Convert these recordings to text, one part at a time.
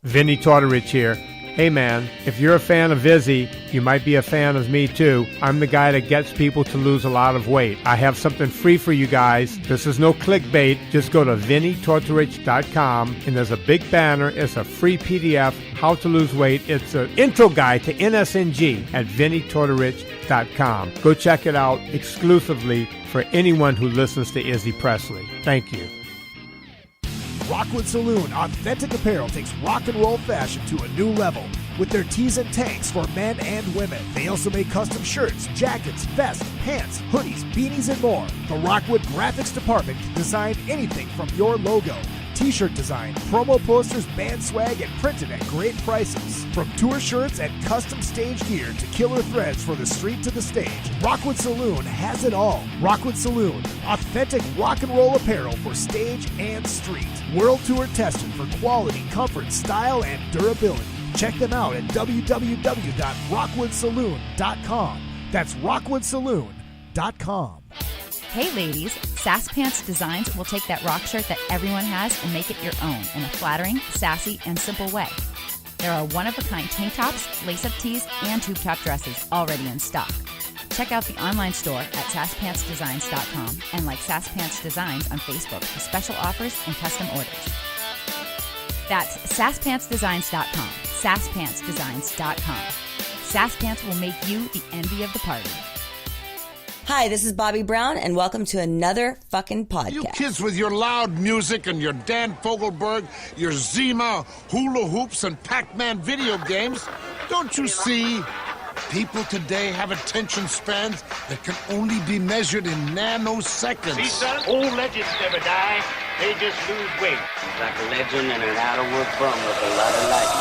Vinny Tortorich here. Hey man, if you're a fan of Izzy, you might be a fan of me too. I'm the guy that gets people to lose a lot of weight. I have something free for you guys. This is no clickbait. Just go to VinnyTortorich.com and there's a big banner. It's a free PDF, how to lose weight. It's an intro guide to NSNG at VinnyTortorich.com. Go check it out exclusively for anyone who listens to Izzy Presley. Thank you. Rockwood Saloon Authentic Apparel takes rock and roll fashion to a new level with their tees and tanks for men and women. They also make custom shirts, jackets, vests, pants, hoodies, beanies, and more. The Rockwood Graphics Department can design anything from your logo, t-shirt design, promo posters, band swag, and printed at great prices. From tour shirts and custom stage gear to killer threads for the street to the stage, Rockwood Saloon has it all. Rockwood Saloon, authentic rock and roll apparel for stage and street. World tour tested for quality, comfort, style, and durability. Check them out at www.rockwoodsaloon.com. That's rockwoodsaloon.com. Hey ladies, Sass Pants Designs will take that rock shirt that everyone has and make it your own in a flattering, sassy, and simple way. There are one-of-a-kind tank tops, lace-up tees, and tube top dresses already in stock. Check out the online store at sasspantsdesigns.com and like Sass Pants Designs on Facebook for special offers and custom orders. That's sasspantsdesigns.com, sasspantsdesigns.com. Sass Pants will make you the envy of the party. Hi, this is Bobby Brown, and welcome to another fucking podcast. You kids with your loud music and your Dan Fogelberg, your Zima, hula hoops, and Pac-Man video games, don't you see? People today have attention spans that can only be measured in nanoseconds. See, son, old legends never die. They just lose weight. Like a legend and an out-of-work bum with a lot of life.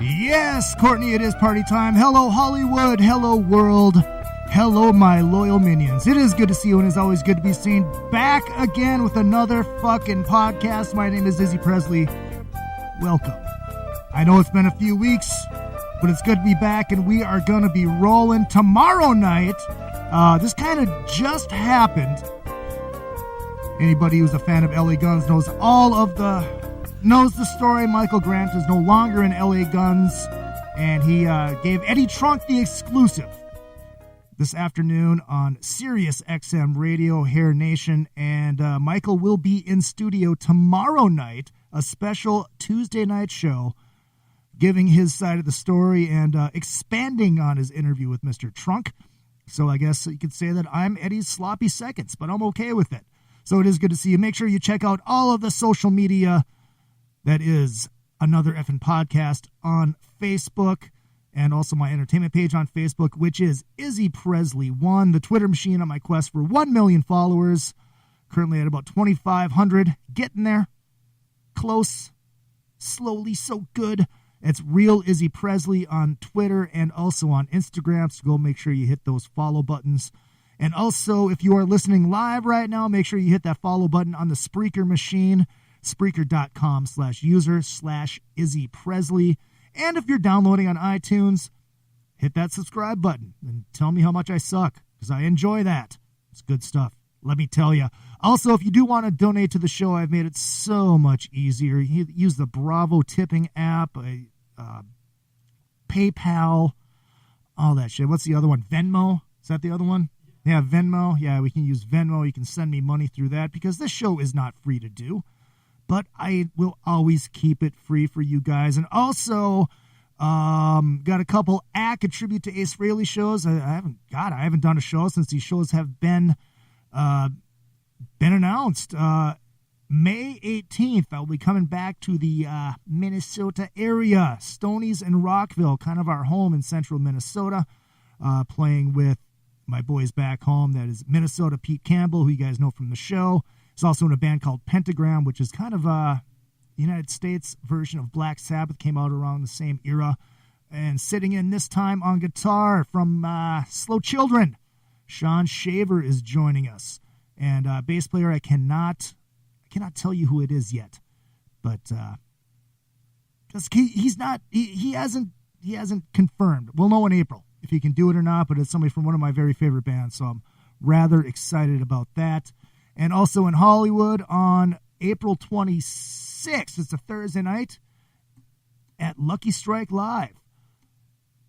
Yes, Courtney, it is party time. Hello, Hollywood. Hello, world. Hello, my loyal minions. It is good to see you, and it's always good to be seen back again with another fucking podcast. My name is Izzy Presley. Welcome. I know it's been a few weeks, but it's good to be back, and we are going to be rolling tomorrow night. This kind of just happened. Anybody who's a fan of LA Guns knows the story. Michael Grant is no longer in LA Guns, and he gave Eddie Trunk the exclusive this afternoon on Sirius XM Radio, Hair Nation, and Michael will be in studio tomorrow night, a special Tuesday night show, giving his side of the story and expanding on his interview with Mr. Trunk. So I guess you could say that I'm Eddie's sloppy seconds, but I'm okay with it. So it is good to see you. Make sure you check out all of the social media. That is Another Effin' Podcast on Facebook, and also my entertainment page on Facebook, which is Izzy Presley 1, the Twitter machine on my quest for 1 million followers. Currently at about 2,500. Getting there. Close. Slowly, so good. It's Real Izzy Presley on Twitter and also on Instagram, so go make sure you hit those follow buttons. And also, if you are listening live right now, make sure you hit that follow button on the Spreaker machine. Spreaker.com/user/Izzy Presley. And if you're downloading on iTunes, hit that subscribe button and tell me how much I suck, because I enjoy that. It's good stuff, let me tell you. Also, if you do want to donate to the show, I've made it so much easier. Use the Bravo tipping app, PayPal, all that shit. What's the other one? Venmo? Is that the other one? Yeah, Venmo. Yeah, we can use Venmo. You can send me money through that, because this show is not free to do. But I will always keep it free for you guys. And also, got a couple tribute to Ace Frehley shows. I haven't done a show since these shows have been announced. May 18th, I'll be coming back to the Minnesota area, Stonies and Rockville, kind of our home in central Minnesota, playing with my boys back home. That is Minnesota Pete Campbell, who you guys know from the show. He's also in a band called Pentagram, which is kind of a United States version of Black Sabbath, came out around the same era. And sitting in this time on guitar from Slow Children, Sean Shaver is joining us. And bass player, I cannot tell you who it is yet. But he hasn't he hasn't confirmed. We'll know in April if he can do it or not, but it's somebody from one of my very favorite bands, so I'm rather excited about that. And also in Hollywood on April 26th, it's a Thursday night, at Lucky Strike Live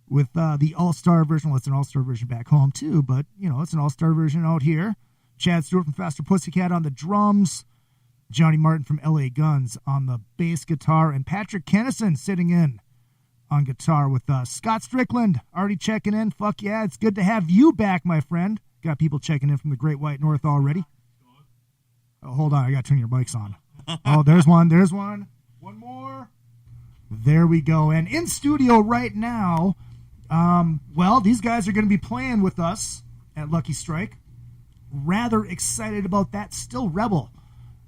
with the all-star version. Well, it's an all-star version back home too, but, it's an all-star version out here. Chad Stewart from Faster Pussycat on the drums, Johnny Martin from LA Guns on the bass guitar, and Patrick Kennison sitting in on guitar with Scott Strickland already checking in. Fuck yeah, it's good to have you back, my friend. Got people checking in from the Great White North already. Oh, hold on, I got to turn your mics on. Oh, there's one. One more. There we go. And in studio right now, these guys are going to be playing with us at Lucky Strike. Rather excited about that. Still Rebel,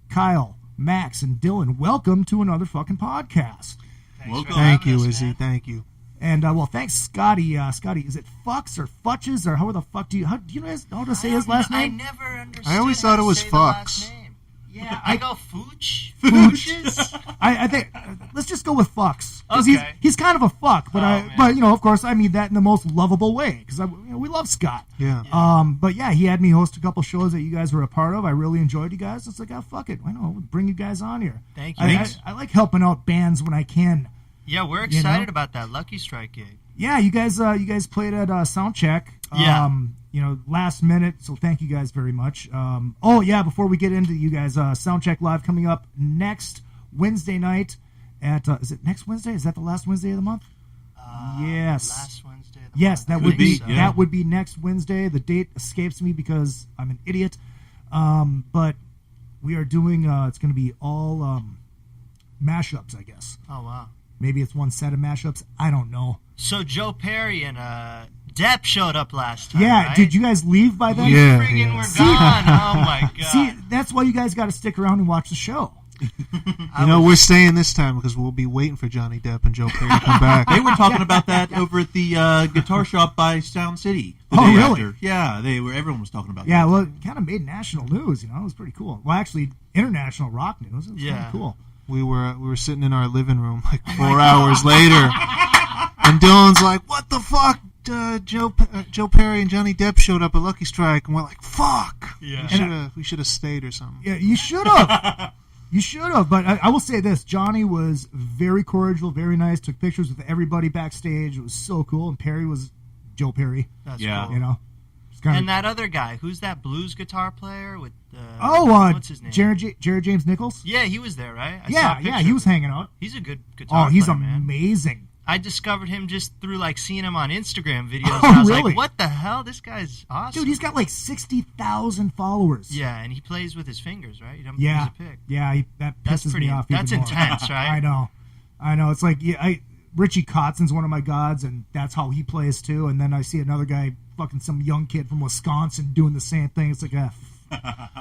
Kyle, Max, and Dylan. Welcome to another fucking podcast. Thank you, Izzy. Thank you. And, thanks, Scotty. Scotty, is it Fucks or Futches or how the fuck do you guys know how to say his last name? I never understood. I always thought it was Fucks. Yeah, I go Fooch. Fooches? I think, let's just go with Fucks. Okay. He's kind of a fuck, but of course, I mean that in the most lovable way, because we love Scott. Yeah. But yeah, he had me host a couple shows that you guys were a part of. I really enjoyed you guys. It's like, fuck it. Why not bring you guys on here? Thank you. I like helping out bands when I can. Yeah, we're excited about that Lucky Strike gig. Yeah, you guys played at Soundcheck. Yeah. Last minute, so thank you guys very much. Before we get into you guys, Soundcheck Live coming up next Wednesday night at, is it next Wednesday? Is that the last Wednesday of the month? Yes. Last Wednesday of the yes, month. that would be, that would be next Wednesday. The date escapes me because I'm an idiot. But we are doing, it's going to be all mashups, I guess. Oh, wow. Maybe it's one set of mashups. I don't know. So Joe Perry and Depp showed up last time, Yeah, right? did you guys leave by then? Yeah. Friggin' we're gone. Oh, my God. See, that's why you guys got to stick around and watch the show. We're staying this time because we'll be waiting for Johnny Depp and Joe Perry to come back. They were talking about that over at the guitar shop by Sound City. Oh, really? After. Yeah, everyone was talking about that. Yeah, well, it kind of made national news, It was pretty cool. Well, actually, international rock news. It was kind of cool. We were sitting in our living room like 4 hours later, and Dylan's like, "What the fuck?" Joe Perry and Johnny Depp showed up at Lucky Strike, and we're like, "Fuck! Yeah. We should have stayed or something." Yeah, you should have. You should have. But I will say this: Johnny was very cordial, very nice. Took pictures with everybody backstage. It was so cool. And Perry was Joe Perry. That's Yeah. cool. It's kind And that other guy, who's that blues gutar player with what's his name? Jared James Nichols. Yeah, he was there, right? I saw a Yeah, picture he was of him. hanging out. He's a good guitar Oh, he's player, man. amazing. I discovered him just through seeing him on Instagram videos. Oh, and I was really? like, what the hell? This guy's awesome. Dude, he's got 60,000 followers. Yeah, and he plays with his fingers, right? He doesn't Yeah. use a pick. Yeah, that That's pisses pretty- me off. that's even more. intense, right? I know. It's like, Richie Kotzen's one of my gods, and that's how he plays too. And then I see another guy, fucking some young kid from Wisconsin, doing the same thing. It's like,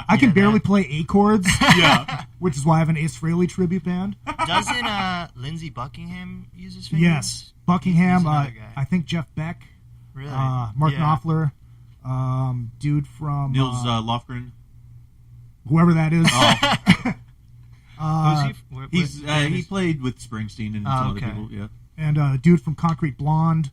I can barely play A chords. Yeah. Which is why I have an Ace Frehley tribute band. Doesn't Lindsey Buckingham use his fingers? Yes, Buckingham. He's another guy. I think Jeff Beck. Really? Mark Yeah. Knopfler. Dude from Nils Lofgren. whoever that is. Who's he? He played with Springsteen and some other okay. people. Yeah. And a dude from Concrete Blonde.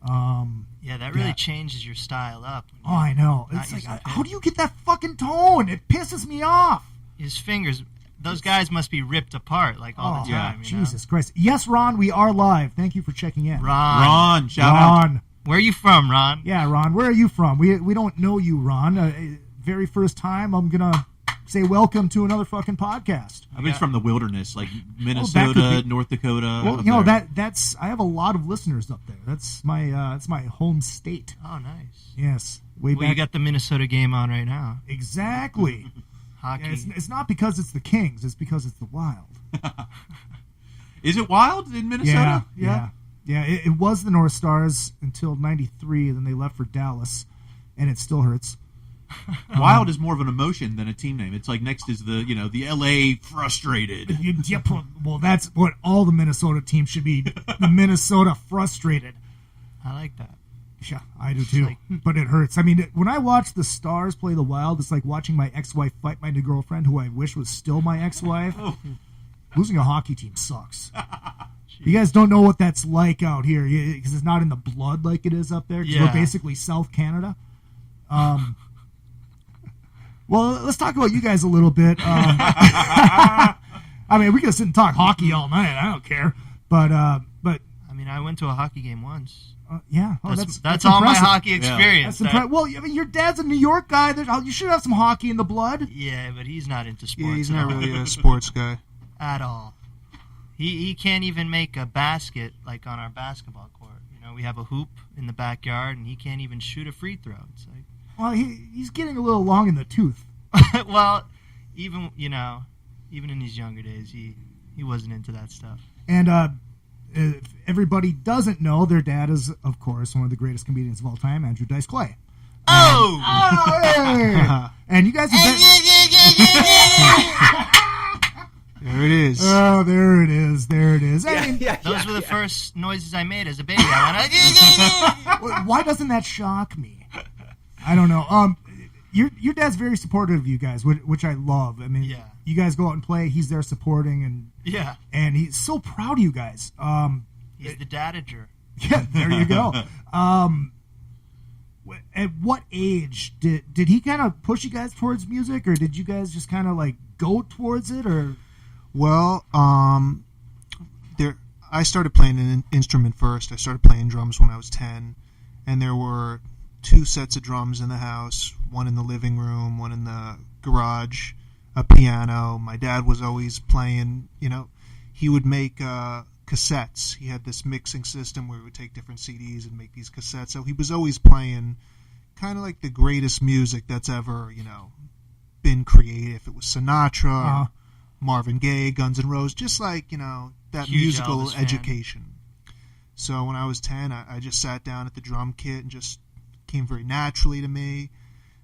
Yeah, that really changes your style up. Oh, I know. Not It's like, using a pick. how do you get that fucking tone? It pisses me off. His fingers, those guys must be ripped apart all the time. You know? Jesus Christ. Yes, Ron, we are live. Thank you for checking in. Ron, Shout out. Ron. where are you from, Ron? Yeah, Ron, where are you from? We don't know you, Ron. Very first time, I'm going to say welcome to another fucking podcast. I mean, it's from the wilderness, like that Minnesota, could be- North Dakota. Well, up there. that's I have a lot of listeners up there. That's my home state. Oh, nice. Yes. Way Well, back. you got the Minnesota game on right now. Exactly. Hockey. Yeah, it's not because it's the Kings, it's because it's the Wild. Is it wild in Minnesota? Yeah. It was the North Stars until '93, then they left for Dallas, and it still hurts. Wild is more of an emotion than a team name. It's like next is the the LA Frustrated. Well, that's what all the Minnesota teams should be. The Minnesota Frustrated. I like that. Yeah, I do too. But it hurts. I mean, when I watch the Stars play the Wild, it's like watching my ex-wife fight my new girlfriend, who I wish was still my ex-wife. Losing a hockey team sucks. You guys don't know what that's like out here because it's not in the blood like it is up there. Because we're basically South Canada. Well, let's talk about you guys a little bit. I mean, we can sit and talk hockey all night. I don't care. But I mean, I went to a hockey game once. Yeah, that's all impressive. my hockey experience. Well, I mean, your dad's a New York guy. You should have some hockey in the blood. Yeah, but he's not into sports. Yeah, he's not really a sports guy at all. He can't even make a basket like on our basketball court. You know, we have a hoop in the backyard, and he can't even shoot a free throw. It's like, well, he's getting a little long in the tooth. Well, even in his younger days, he wasn't into that stuff. And if everybody doesn't know, their dad is, of course, one of the greatest comedians of all time, Andrew Dice Clay. Hey! And you guys have There it is. Oh, there it is. Those were the first noises I made as a baby. I went, why doesn't that shock me? I don't know. Your dad's very supportive of you guys, which I love. I mean, you guys go out and play. He's there supporting, and he's so proud of you guys. He's the dadager. Yeah, there you go. At what age did he kind of push you guys towards music, or did you guys just kind of like go towards it, or? Well, I started playing an instrument first. I started playing drums when I was 10, and there were 2 sets of drums in the house, one in the living room, one in the garage, a piano. My dad was always playing, he would make cassettes. He had this mixing system where he would take different CDs and make these cassettes. So he was always playing kind of like the greatest music that's ever, been created. If it was Sinatra, or Marvin Gaye, Guns N' Roses, just like, that huge musical Elvis education. Fan. So when I was 10, I just sat down at the drum kit and just came very naturally to me.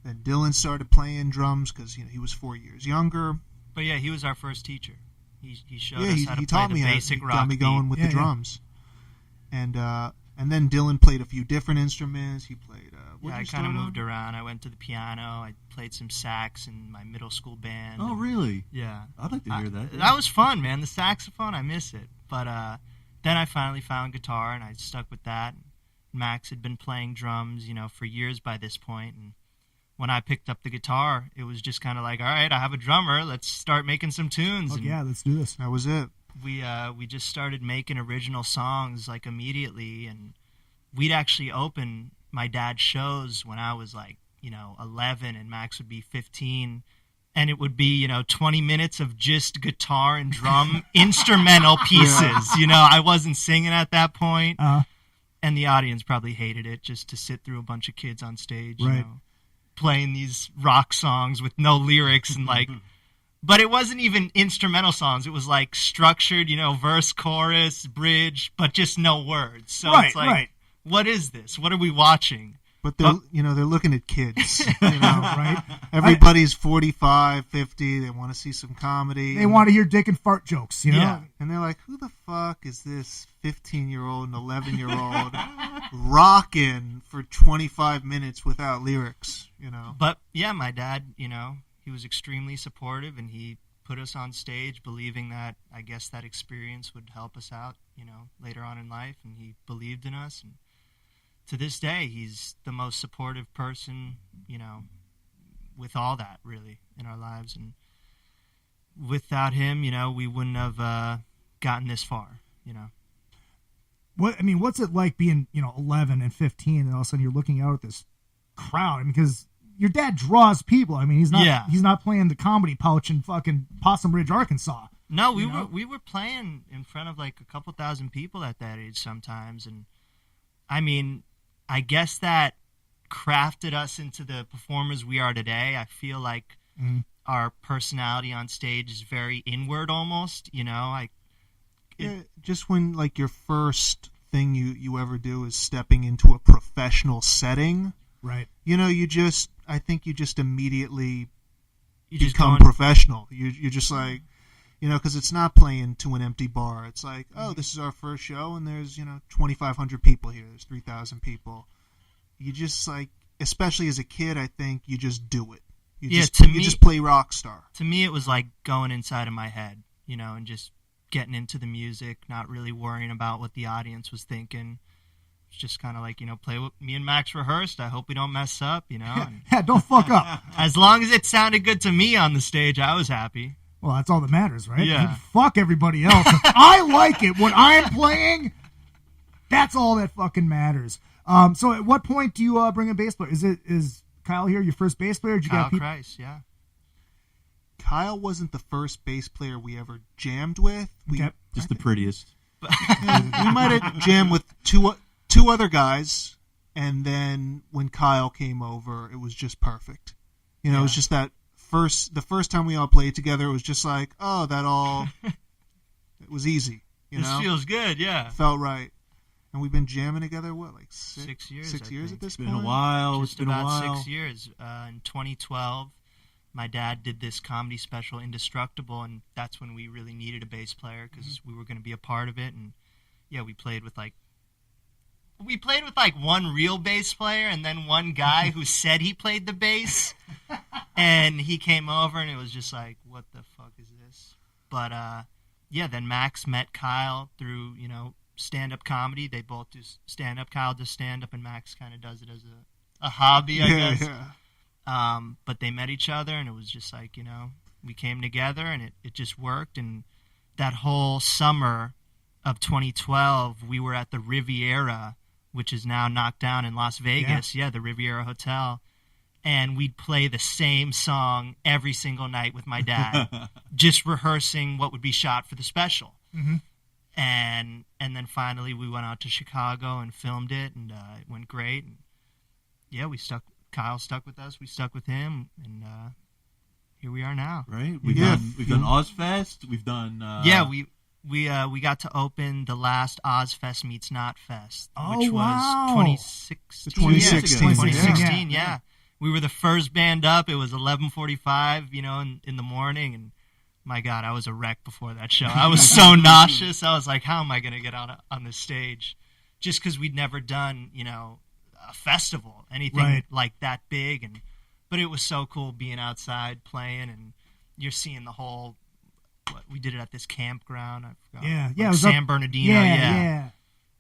Then Dylan started playing drums because he was 4 years younger. But yeah, he was our first teacher. He showed us how to play the basic rock. Got me going with the drums. And then Dylan played a few different instruments. He played. I kind of moved around. I went to the piano. I played some sax in my middle school band. Oh, really? Yeah. I'd like to hear that. That was fun, man. The saxophone, I miss it. But then I finally found guitar, and I stuck with that. Max had been playing drums, for years by this point, and when I picked up the guitar, it was just kind of like, all right, I have a drummer. Let's start making some tunes. Yeah, let's do this. That was it. We just started making original songs like immediately, and we'd actually open my dad's shows when I was like 11, and Max would be 15, and it would be 20 minutes of just guitar and drum instrumental pieces. I wasn't singing at that point, and the audience probably hated it just to sit through a bunch of kids on stage, playing these rock songs with no lyrics and like. But it wasn't even instrumental songs. It was like structured, verse, chorus, bridge, but just no words. So it's like, what is this? What are we watching? But they're looking at kids, right? Everybody's 45, 50. They want to see some comedy. They want to hear dick and fart jokes, Yeah. And they're like, who the fuck is this 15-year-old and 11-year-old rocking for 25 minutes without lyrics, But yeah, my dad, he was extremely supportive, and he put us on stage believing that, I guess, that experience would help us out, later on in life, and he believed in us. And to this day, he's the most supportive person, with all that, really, in our lives. And without him, we wouldn't have gotten this far, What's it like being, 11 and 15, and all of a sudden you're looking out at this crowd? Because your dad draws people. I mean, he's not playing the comedy pouch in fucking Possum Ridge, Arkansas. No, we were playing in front of like a couple thousand people at that age sometimes, and I mean, I guess that crafted us into the performers we are today. I feel like our personality on stage is very inward almost, just when like your first thing you ever do is stepping into a professional setting. Right. I think you just immediately become professional. You're just like, because it's not playing to an empty bar. It's like, oh, this is our first show, and there's, 2,500 people here. There's 3,000 people. You just like, especially as a kid, I think you just do it. You just play rock star. To me, it was like going inside of my head, and just getting into the music, not really worrying about what the audience was thinking. It's just kind of like, play what me and Max rehearsed. I hope we don't mess up, And Yeah, don't fuck up. as long as it sounded good to me on the stage, I was happy. Well, that's all that matters, right? Yeah. Fuck everybody else. I like it when I'm playing. That's all that fucking matters. So at what point do you bring a bass player? Is Kyle here your first bass player? Did you Kyle got people? Christ, yeah. Kyle wasn't the first bass player we ever jammed with. Just the prettiest. We might have jammed with two other guys, and then when Kyle came over, it was just perfect. It was just the first time we all played together, it was just like, it was easy. This feels good, yeah. Felt right. And we've been jamming together, what, like 6 years? 6 years at this It's point? been a while. Just It's been a about while. 6 years. In 2012, my dad did this comedy special, Indestructible, and that's when we really needed a bass player because we were going to be a part of it. And yeah, we played with like one real bass player and then one guy who said he played the bass. And he came over and it was just like, what the fuck is this? But yeah, then Max met Kyle through, stand-up comedy. They both do stand-up. Kyle does stand-up and Max kind of does it as a hobby, I guess. Yeah. But they met each other and it was just like, we came together and it just worked. And that whole summer of 2012, we were at the Riviera, which is now knocked down in Las Vegas. Yeah, the Riviera Hotel. And we'd play the same song every single night with my dad, just rehearsing what would be shot for the special. Mm-hmm. And then finally we went out to Chicago and filmed it, and it went great. And yeah, Kyle stuck with us, we stuck with him, and here we are now. Right? We've done Ozfest. We've done. Yeah, we got to open the last Ozfest meets Knotfest, which wow. was 2016. 2016. Yeah. We were the first band up. It was 11:45, in the morning, and my God, I was a wreck before that show. I was so nauseous. I was like, how am I going to get on the stage? Just because we'd never done, a festival, anything like that big, but it was so cool being outside playing, and you're seeing the whole. We did it at this campground. I forgot. Yeah, like it was San Bernardino. Yeah.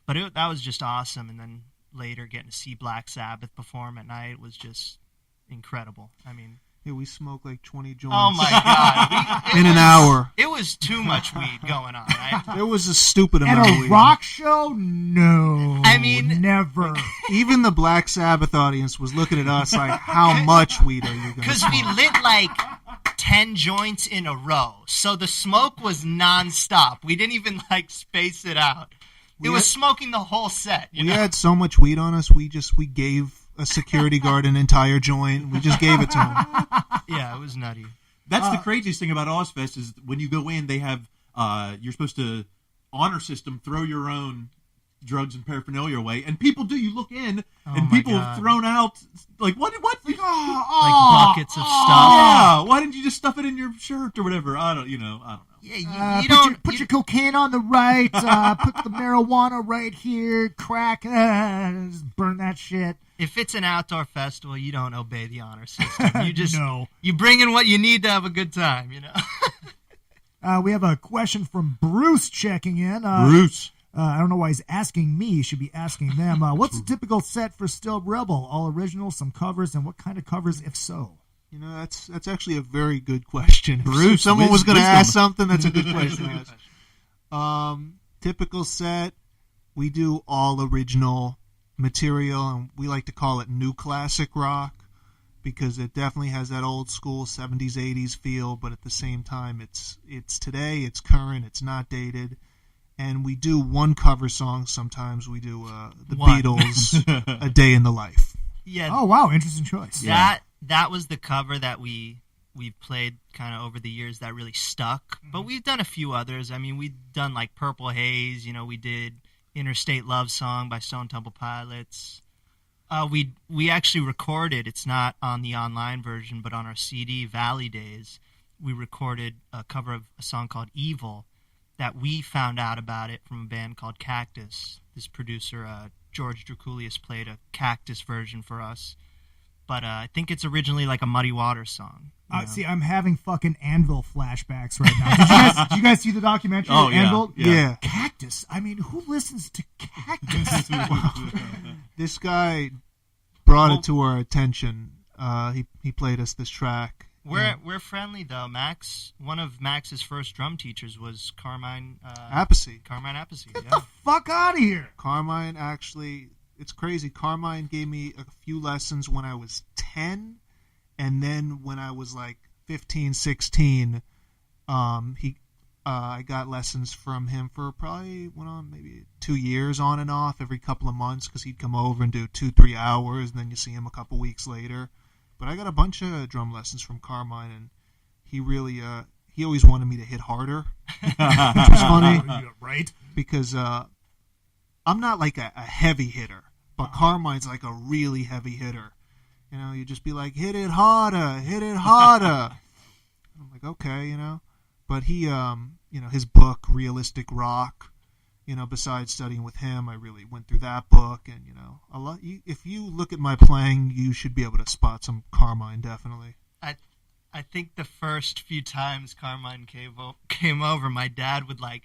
But that was just awesome, and then later getting to see Black Sabbath perform at night was just incredible. I mean, yeah, we smoked like 20 joints. oh my God, in an hour. It was too much weed going on. It was a stupid amount At of a weed. rock show? No. I mean, never. Even the Black Sabbath audience was looking at us like, how much weed are you going to because we lit like 10 joints in a row, so the smoke was nonstop. We didn't even space it out. It was smoking the whole set. We had so much weed on us, we gave a security guard an entire joint. We just gave it to him. Yeah, it was nutty. That's the craziest thing about Ozfest is when you go in, they have you're supposed to honor system throw your own drugs and paraphernalia away, and people do. You look in, and people have thrown out like what? Like buckets of stuff. Yeah, why didn't you just stuff it in your shirt or whatever? I don't know. Yeah, you don't put your cocaine on the right. Put the marijuana right here. Crack. Just burn that shit. If it's an outdoor festival, you don't obey the honor system. You just No. you bring in what you need to have a good time. We have a question from Bruce checking in. Bruce. I don't know why he's asking me. He should be asking them. What's a typical set for Still Rebel? All original, some covers, and what kind of covers, if so? That's actually a very good question. Bruce, if someone was going to ask something, that's a good question to ask. Typical set, we do all original material, and we like to call it new classic rock because it definitely has that old school 70s, 80s feel, but at the same time, it's today, it's current, it's not dated. And we do one cover song. Sometimes we do the Beatles, A Day in the Life. Yeah. Oh, wow. Interesting choice. That was the cover that we've played kind of over the years that really stuck. But we've done a few others. I mean, we've done like Purple Haze. We did Interstate Love Song by Stone Temple Pilots. We actually recorded, it's not on the online version, but on our CD, Valley Days, we recorded a cover of a song called Evil that we found out about it from a band called Cactus. This producer, George Draculius, played a Cactus version for us. But I think it's originally like a Muddy Waters song. See, I'm having fucking Anvil flashbacks right now. Did you guys see the documentary? Oh, yeah. Anvil? Yeah. Cactus. I mean, who listens to Cactus? This guy brought it to our attention. He played us this track. We're friendly though. Max, one of Max's first drum teachers was Carmine Appice. Carmine Appice. Get the fuck out of here. Carmine actually, it's crazy. Carmine gave me a few lessons when I was 10, and then when I was like 15, 16, I got lessons from him for probably went on maybe 2 years on and off every couple of months because he'd come over and do 2-3 hours, and then you see him a couple weeks later. But I got a bunch of drum lessons from Carmine, and he really he always wanted me to hit harder, which was funny, right? Because I'm not like a heavy hitter, but Carmine's like a really heavy hitter. You know, you just be like, hit it harder, hit it harder. I'm like, okay, you know. But he, his book, Realistic Rock, besides studying with him, I really went through that book. And, a lot. If you look at my playing, you should be able to spot some Carmine, definitely. I think the first few times Carmine came over, my dad would, like,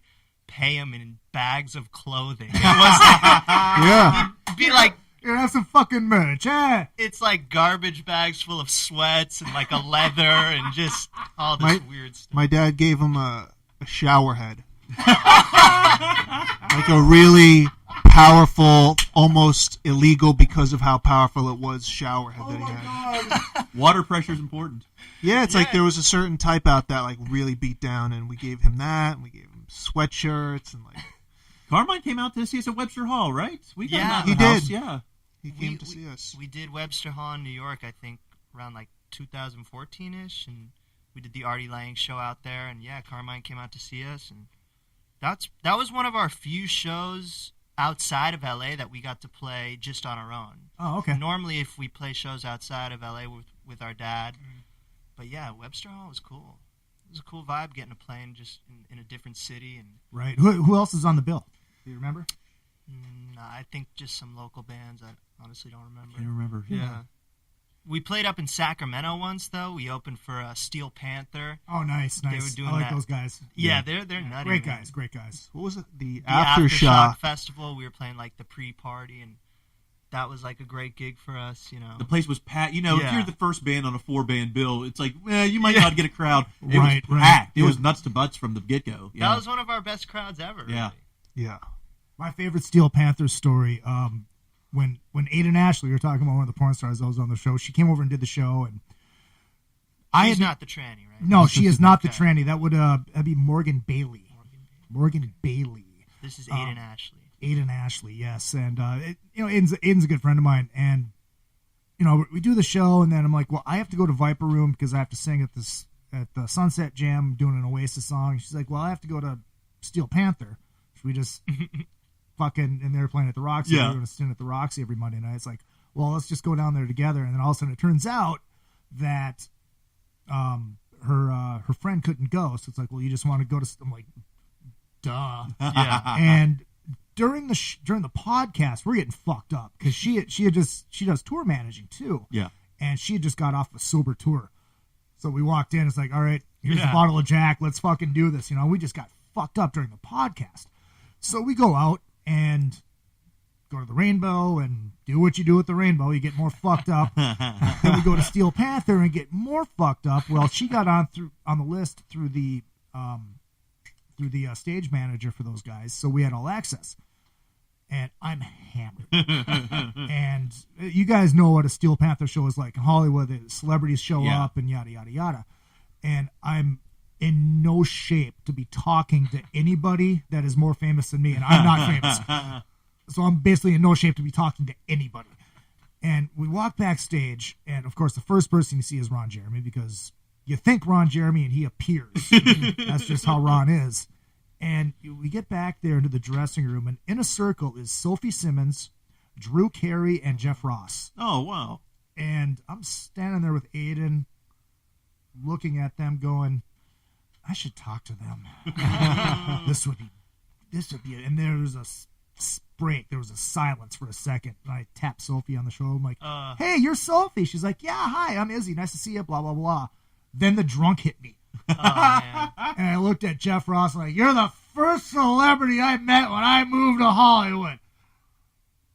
pay him in bags of clothing. It was like, yeah. He'd be like, you have some fucking merch, eh? It's like garbage bags full of sweats and like a leather and just all this weird stuff. My dad gave him a shower head. Like a really powerful, almost illegal because of how powerful it was, shower head that he had. Water pressure is important. Yeah, it's like there was a certain type out that like really beat down, and we gave him that, and we gave him sweatshirts, and like... Carmine came out to see us at Webster Hall, right? We got him out he of the house, did. Yeah. He came to see us. We did Webster Hall in New York, I think, around like 2014-ish, and we did the Artie Lang show out there, and yeah, Carmine came out to see us, and that was one of our few shows outside of LA that we got to play just on our own. Oh, okay. Normally, if we play shows outside of LA with our dad, but yeah, Webster Hall was cool. It was a cool vibe getting to play just in a different city. And right. Who else is on the bill? Do you remember? I think just some local bands. I honestly don't remember. Can't remember. Yeah. We played up in Sacramento once, though. We opened for Steel Panther. Oh, nice. They were doing I like that. those guys. Yeah, they're nutty. Great guys, great guys. What was it? The Aftershock Festival. We were playing like the pre-party, and that was like a great gig for us. The place was packed. If you're the first band on a 4-band bill, it's like, you might not get a crowd. It was packed. It was nuts to butts from the get-go. That was one of our best crowds ever. Yeah. Really. Yeah. My favorite Steel Panther story, when Aiden Ashley, you're talking about one of the porn stars that was on the show, she came over and did the show, and She's not the tranny, right? No, she is not the tranny. That would that'd be Morgan Bailey. Morgan Bailey. This is Aiden Ashley. Aiden Ashley, yes, and Aiden's a good friend of mine, and we do the show, and then I'm like, well, I have to go to Viper Room because I have to sing at the Sunset Jam, doing an Oasis song. She's like, well, I have to go to Steel Panther. Should we just fucking, and they're playing at the Roxy. Yeah. We're going to stand at the Roxy every Monday night. It's like, well, let's just go down there together. And then all of a sudden it turns out that her friend couldn't go. So it's like, well, you just want to go to, I'm like, duh. Yeah. And during the podcast, we're getting fucked up because she does tour managing too. Yeah. And she had just got off a sober tour. So we walked in. It's like, all right, here's a bottle of Jack. Let's fucking do this. We just got fucked up during the podcast. So we go out and go to the Rainbow and do what you do at the Rainbow. You get more fucked up. Then we go to Steel Panther and get more fucked up. Well, she got on the list through the stage manager for those guys. So we had all access. And I'm hammered. And you guys know what a Steel Panther show is like in Hollywood. The celebrities show up and yada, yada, yada. And I'm in no shape to be talking to anybody that is more famous than me. And I'm not famous. So I'm basically in no shape to be talking to anybody. And we walk backstage. And, of course, the first person you see is Ron Jeremy because you think Ron Jeremy and he appears. That's just how Ron is. And we get back there into the dressing room, and in a circle is Sophie Simmons, Drew Carey, and Jeff Ross. Oh, wow. And I'm standing there with Aiden, looking at them going, I should talk to them. This would be, and there was a break. There was a silence for a second. And I tapped Sophie on the shoulder. I'm like, hey, you're Sophie. She's like, yeah, hi, I'm Izzy. Nice to see you, blah, blah, blah. Then the drunk hit me. Oh, man. And I looked at Jeff Ross like, you're the first celebrity I met when I moved to Hollywood.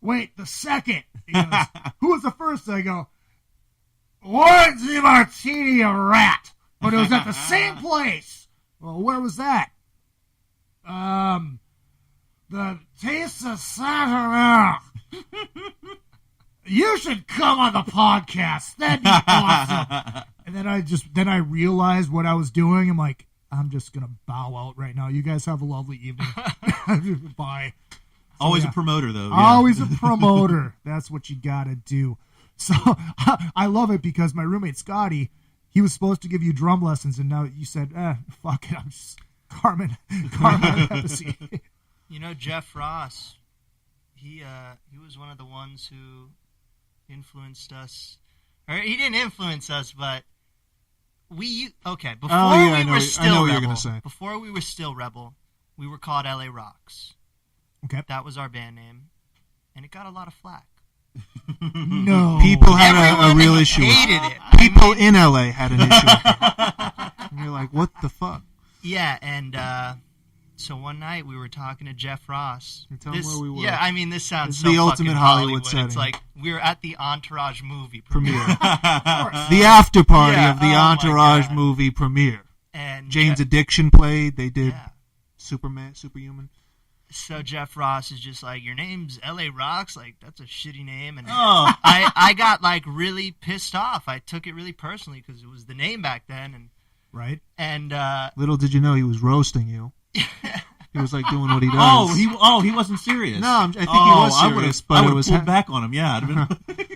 Wait, the second. He goes, who was the first? I go, Warren DeMartini, a rat. But it was at the same place. Well, where was that? The Taste of Santa Ana. You should come on the podcast. That'd be awesome. And then I realized what I was doing. I'm like, I'm just gonna bow out right now. You guys have a lovely evening. Bye. So, Always yeah. a promoter, though. Yeah. Always a promoter. That's what you gotta do. So I love it because my roommate Scotty, he was supposed to give you drum lessons, and now you said, fuck it, I'm just Carmen Appice. You know, Jeff Ross, he was one of the ones who influenced us. Or he didn't influence us, but before we were still Rebel. Before we were still Rebel, we were called LA Rocks. Okay. That was our band name, and it got a lot of flack. No. People had a real issue. Hated it. People in LA had an issue with it. And you're like, what the fuck? Yeah, and so one night we were talking to Jeff Ross. Tell him where we were. Yeah, I mean, this sounds This is so the fucking ultimate Hollywood setting. It's like we were at the Entourage movie Premiere. premiere. The after party Yeah, of the oh my Entourage God. movie premiere. And Jane's Addiction played. They did Superhuman. So Jeff Ross is just like, your name's LA Rocks? Like, that's a shitty name. And Oh. I got, like, really pissed off. I took it really personally because it was the name back then. And Right. And Little did you know he was roasting you. He was like doing what he does. He wasn't serious. No, I think he was serious, I but would have pulled back on him. Yeah, I'd have been.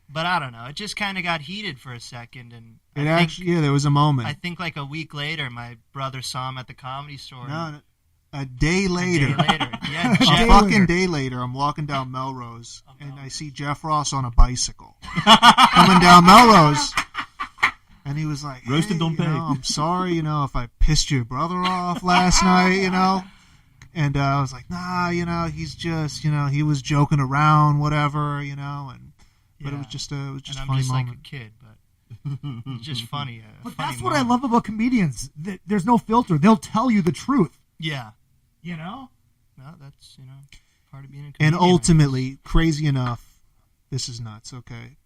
But I don't know. It just kind of got heated for a second, and there was a moment. I think like a week later, my brother saw him at the Comedy Store. No, a day later. Yeah, a fucking day later, I'm walking down Melrose, and I see Jeff Ross on a bicycle coming down Melrose. And he was like, Roasted don't pay. I'm sorry, if I pissed your brother off last night, And I was like, nah, he's just, he was joking around, whatever, but it was just a funny I'm moment. just like a kid, but it's just funny. But that's what I love about comedians. There's no filter. They'll tell you the truth. Yeah. No, that's, part of being a comedian. And ultimately, crazy enough, this is nuts, okay?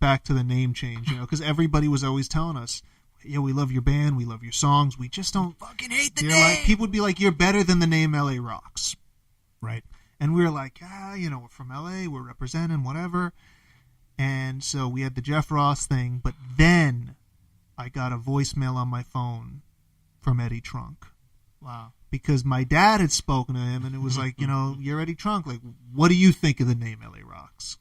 Back to the name change, because everybody was always telling us, we love your band, we love your songs, we just don't fucking hate the name. Like, people would be like, you're better than the name LA Rocks. Right. And we were like, we're from LA, we're representing, whatever. And so we had the Jeff Ross thing, but then I got a voicemail on my phone from Eddie Trunk. Wow. Because my dad had spoken to him, and it was like, you're Eddie Trunk. Like, what do you think of the name LA Rocks?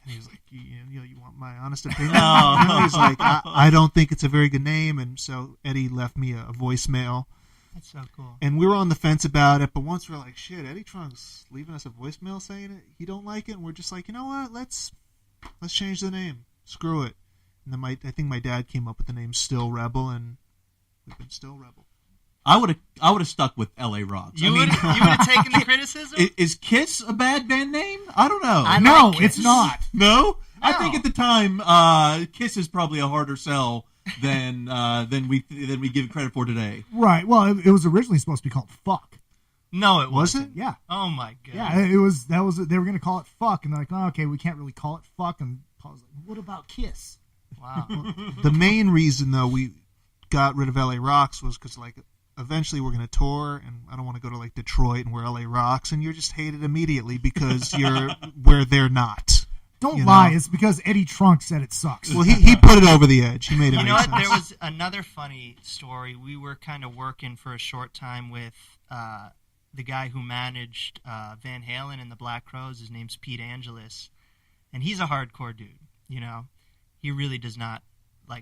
And he was like, you want my honest opinion? He's like, I don't think it's a very good name. And so Eddie left me a voicemail. That's so cool. And we were on the fence about it, but once we're like, shit, Eddie Trunk's leaving us a voicemail saying it, he don't like it, and we're just like, you know what, let's change the name. Screw it. And then I think my dad came up with the name Still Rebel, and we've been Still Rebel. I would have stuck with LA Rocks. You would have taken the criticism? Is Kiss a bad band name? I don't know. No, it's not. No? I think at the time, Kiss is probably a harder sell than we give credit for today. Right. Well, it was originally supposed to be called Fuck. No, it wasn't. wasn't. Yeah. Oh my god. Yeah, it was. They were going to call it Fuck, and they're like, oh, okay, we can't really call it Fuck. And Paul was like, what about Kiss? Wow. The main reason though we got rid of LA Rocks was because eventually we're going to tour, and I don't want to go to Detroit and we're LA Rocks, and you're just hated immediately because you're where they're not. Don't lie. It's because Eddie Trunk said it sucks. Well, he put it over the edge. He made it make sense. There was another funny story. We were kind of working for a short time with the guy who managed Van Halen and the Black Crowes. His name's Pete Angelis, and he's a hardcore dude. He really does not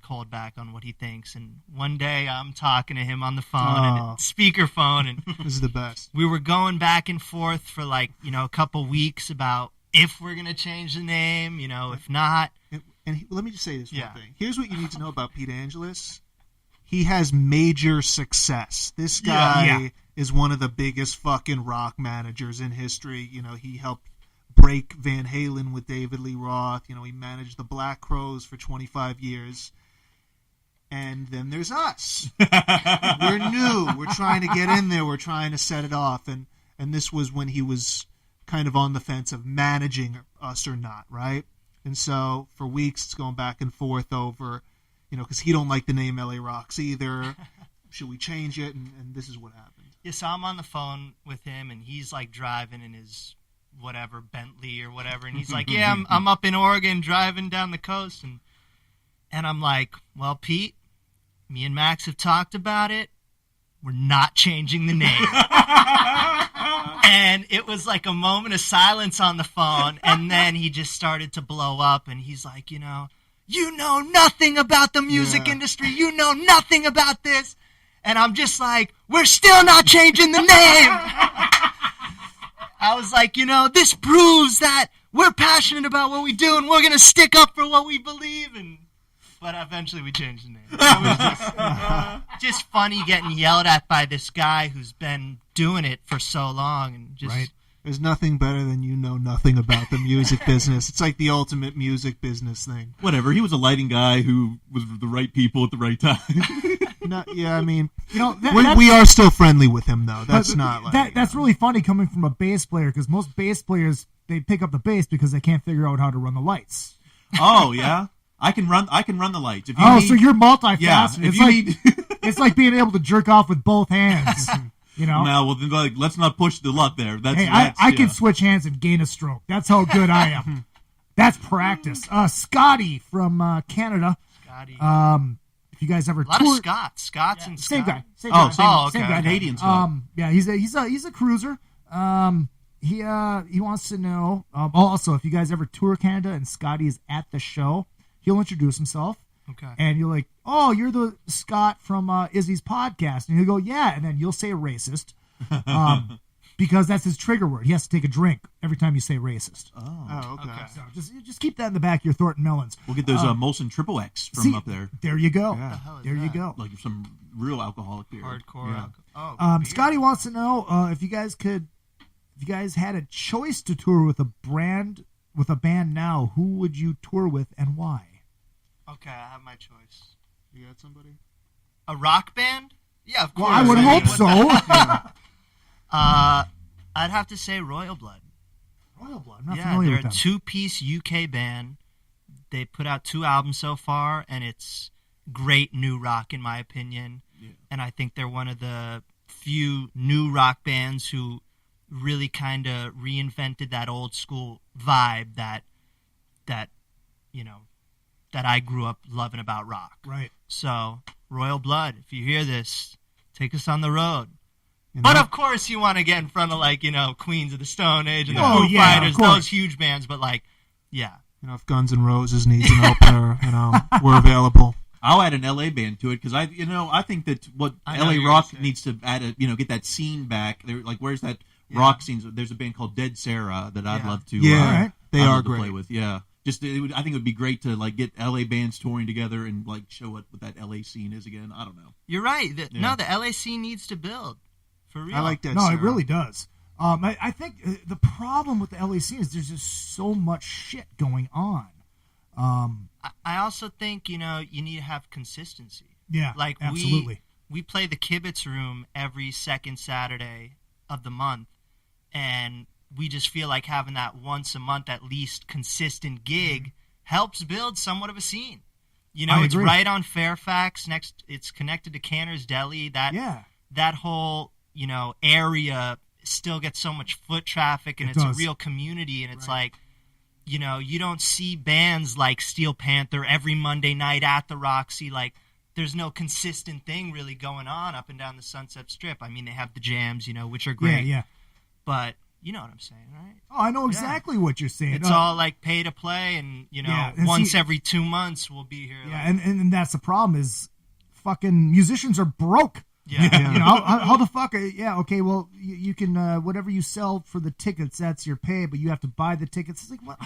hold back on what he thinks. And one day I'm talking to him on the phone and speakerphone, and this is the best. We were going back and forth for a couple weeks about if we're gonna change the name, if not. And let me just say this one thing. Here's what you need to know about Pete Angelis. He has major success. This guy is one of the biggest fucking rock managers in history. He helped break Van Halen with David Lee Roth. He managed the Black Crowes for 25 years. And then there's us. We're new. We're trying to get in there. We're trying to set it off. And this was when he was kind of on the fence of managing us or not, right? And so for weeks it's going back and forth over, because he don't like the name LA Rocks either. Should we change it? And this is what happened. Yeah, so I'm on the phone with him, and he's like driving in his whatever Bentley or whatever, and he's like, "Yeah, I'm up in Oregon driving down the coast," and I'm like, "Well, Pete, me and Max have talked about it. We're not changing the name." And it was like a moment of silence on the phone, and then he just started to blow up, and he's like, you know nothing about the music industry. You know nothing about this. And I'm just like, we're still not changing the name. I was like, this proves that we're passionate about what we do, and we're going to stick up for what we believe in. But eventually we changed the name. It was just funny getting yelled at by this guy who's been doing it for so long. And just right. There's nothing better than nothing about the music business. It's like the ultimate music business thing. Whatever. He was a lighting guy who was with the right people at the right time. We are still friendly with him, though. That's not like... That's really funny coming from a bass player, because most bass players, they pick up the bass because they can't figure out how to run the lights. Oh, yeah? I can run the lights. So you're multifaceted. Yeah, it's like being able to jerk off with both hands. No, well, then, let's not push the luck there. I can switch hands and gain a stroke. That's how good I am. That's practice. Scotty from Canada. Scotty. If you guys ever a lot of Scots and same guy. Same guy. Canadian Scott. Yeah, he's a cruiser. He wants to know. Also, if you guys ever tour Canada and Scotty is at the show, he'll introduce himself. Okay. And you're like, "Oh, you're the Scott from Izzy's podcast," and he'll go, "Yeah," and then you'll say racist, because that's his trigger word. He has to take a drink every time you say racist. Oh, okay. So just keep that in the back of your Thornton Melons. We'll get those Molson Triple X from up there. There you go. Yeah. There you go. Like some real alcoholic beer. Hardcore. Yeah. Scotty wants to know if you guys had a choice to tour with a band now, who would you tour with and why? Okay, I have my choice. You got somebody? A rock band? Yeah, of course. Well, I would hope so. I'd have to say Royal Blood. Royal Blood? I'm not familiar with them. They're a two-piece UK band. They put out 2 albums so far, and it's great new rock in my opinion. Yeah. And I think they're one of the few new rock bands who really kind of reinvented that old school vibe that I grew up loving about rock. Right. So, Royal Blood, if you hear this, take us on the road. But of course you want to get in front of Queens of the Stone Age and the Foo Fighters, those huge bands, but if Guns N' Roses needs an opener, we're available. I'll add an LA band to it because I think that what LA Rock needs to add get that scene back. Where's that rock scene? There's a band called Dead Sarah that I'd love to. Yeah, they are great. great. Play with. Yeah, I think it would be great to get LA bands touring together and show what that LA scene is again. I don't know. You're right. No, the LA scene needs to build for real. I like that. No, it really does. I think the problem with the LA scene is there's just so much shit going on. I also think you need to have consistency. Yeah, absolutely. We play the Kibitz Room every second Saturday of the month, and we just feel like having that once a month at least consistent gig helps build somewhat of a scene. It's right on Fairfax. It's connected to Canner's Deli. That whole area still gets so much foot traffic, and it's a real community. And it's you don't see bands like Steel Panther every Monday night at the Roxy. There's no consistent thing really going on up and down the Sunset Strip. I mean, they have the jams, which are great. Yeah. But you know what I'm saying, right? Oh, I know exactly what you're saying. It's all pay to play, and once every 2 months we'll be here. Yeah, and that's the problem is fucking musicians are broke. Yeah. How the fuck? Okay, well, you can, whatever you sell for the tickets, that's your pay, but you have to buy the tickets. It's like, what?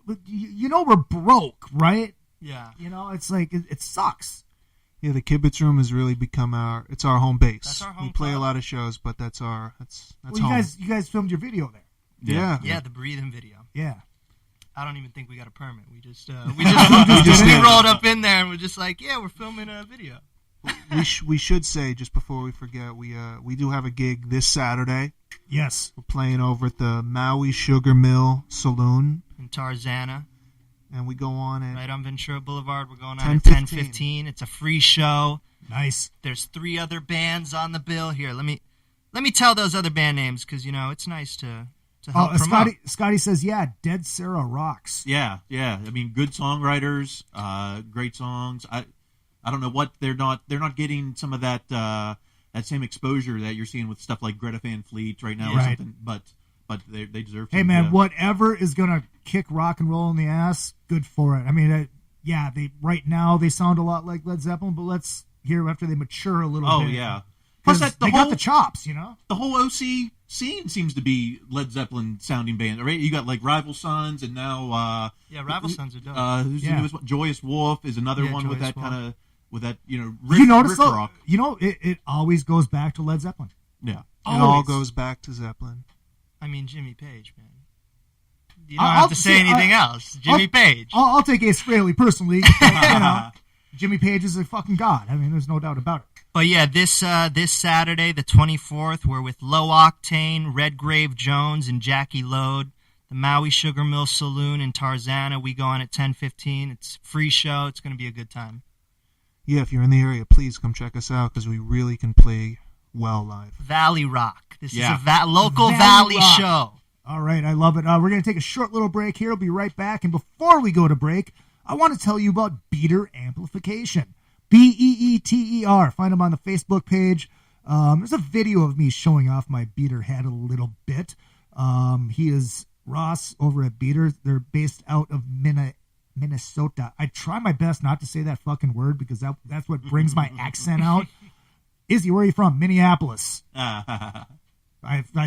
We're broke, right? Yeah. It's like, it sucks. Yeah, the Kibitz Room has really become our home base. That's our home We play club. a lot of shows, but that's home. You guys filmed your video there. Yeah, the Breathing video. Yeah. I don't even think we got a permit. We just rolled up in there and we're just like, yeah, we're filming a video. We should say, just before we forget, we do have a gig this Saturday. Yes. We're playing over at the Maui Sugar Mill Saloon In Tarzana. And we go on at... Right on Ventura Boulevard. We're going on at 10:15. It's a free show. Nice. There's 3 other bands on the bill. Here, let me tell those other band names because, it's nice to help promote. Scotty says, yeah, Dead Sarah rocks. Yeah. I mean, good songwriters, great songs. I don't know what they're not getting some of that same exposure that you're seeing with stuff like Greta Van Fleet right now or something. But they deserve to. Hey man, whatever is gonna kick rock and roll in the ass, good for it. I mean, they right now they sound a lot like Led Zeppelin, but let's hear after they mature a little bit. Oh yeah. Plus they got the chops, The whole OC scene seems to be Led Zeppelin sounding band, right? You got like Rival Sons, and now Rival Sons are dope. Who's the newest one? Joyous Wolf is another one with that kind of you notice though, rock. It always goes back to Led Zeppelin. Yeah, always. It all goes back to Zeppelin. I mean, Jimmy Page, man. You don't have to say anything else. Jimmy Page. I'll take Ace Frehley personally. Jimmy Page is a fucking god. I mean, there's no doubt about it. But yeah, this Saturday, the 24th, we're with Low Octane, Redgrave Jones, and Jackie Load. The Maui Sugar Mill Saloon in Tarzana. We go on at 10:15. It's a free show. It's going to be a good time. Yeah, if you're in the area, please come check us out because we really can play well live. Valley Rock. This is a local Valley show. All right, I love it. We're going to take a short little break here. We'll be right back. And before we go to break, I want to tell you about Beater Amplification. Beeter. Find them on the Facebook page. There's a video of me showing off my Beater head a little bit. He is Ross over at Beater. They're based out of Minnesota. I try my best not to say that fucking word because that's what brings my accent out. Izzy, where are you from? Minneapolis. I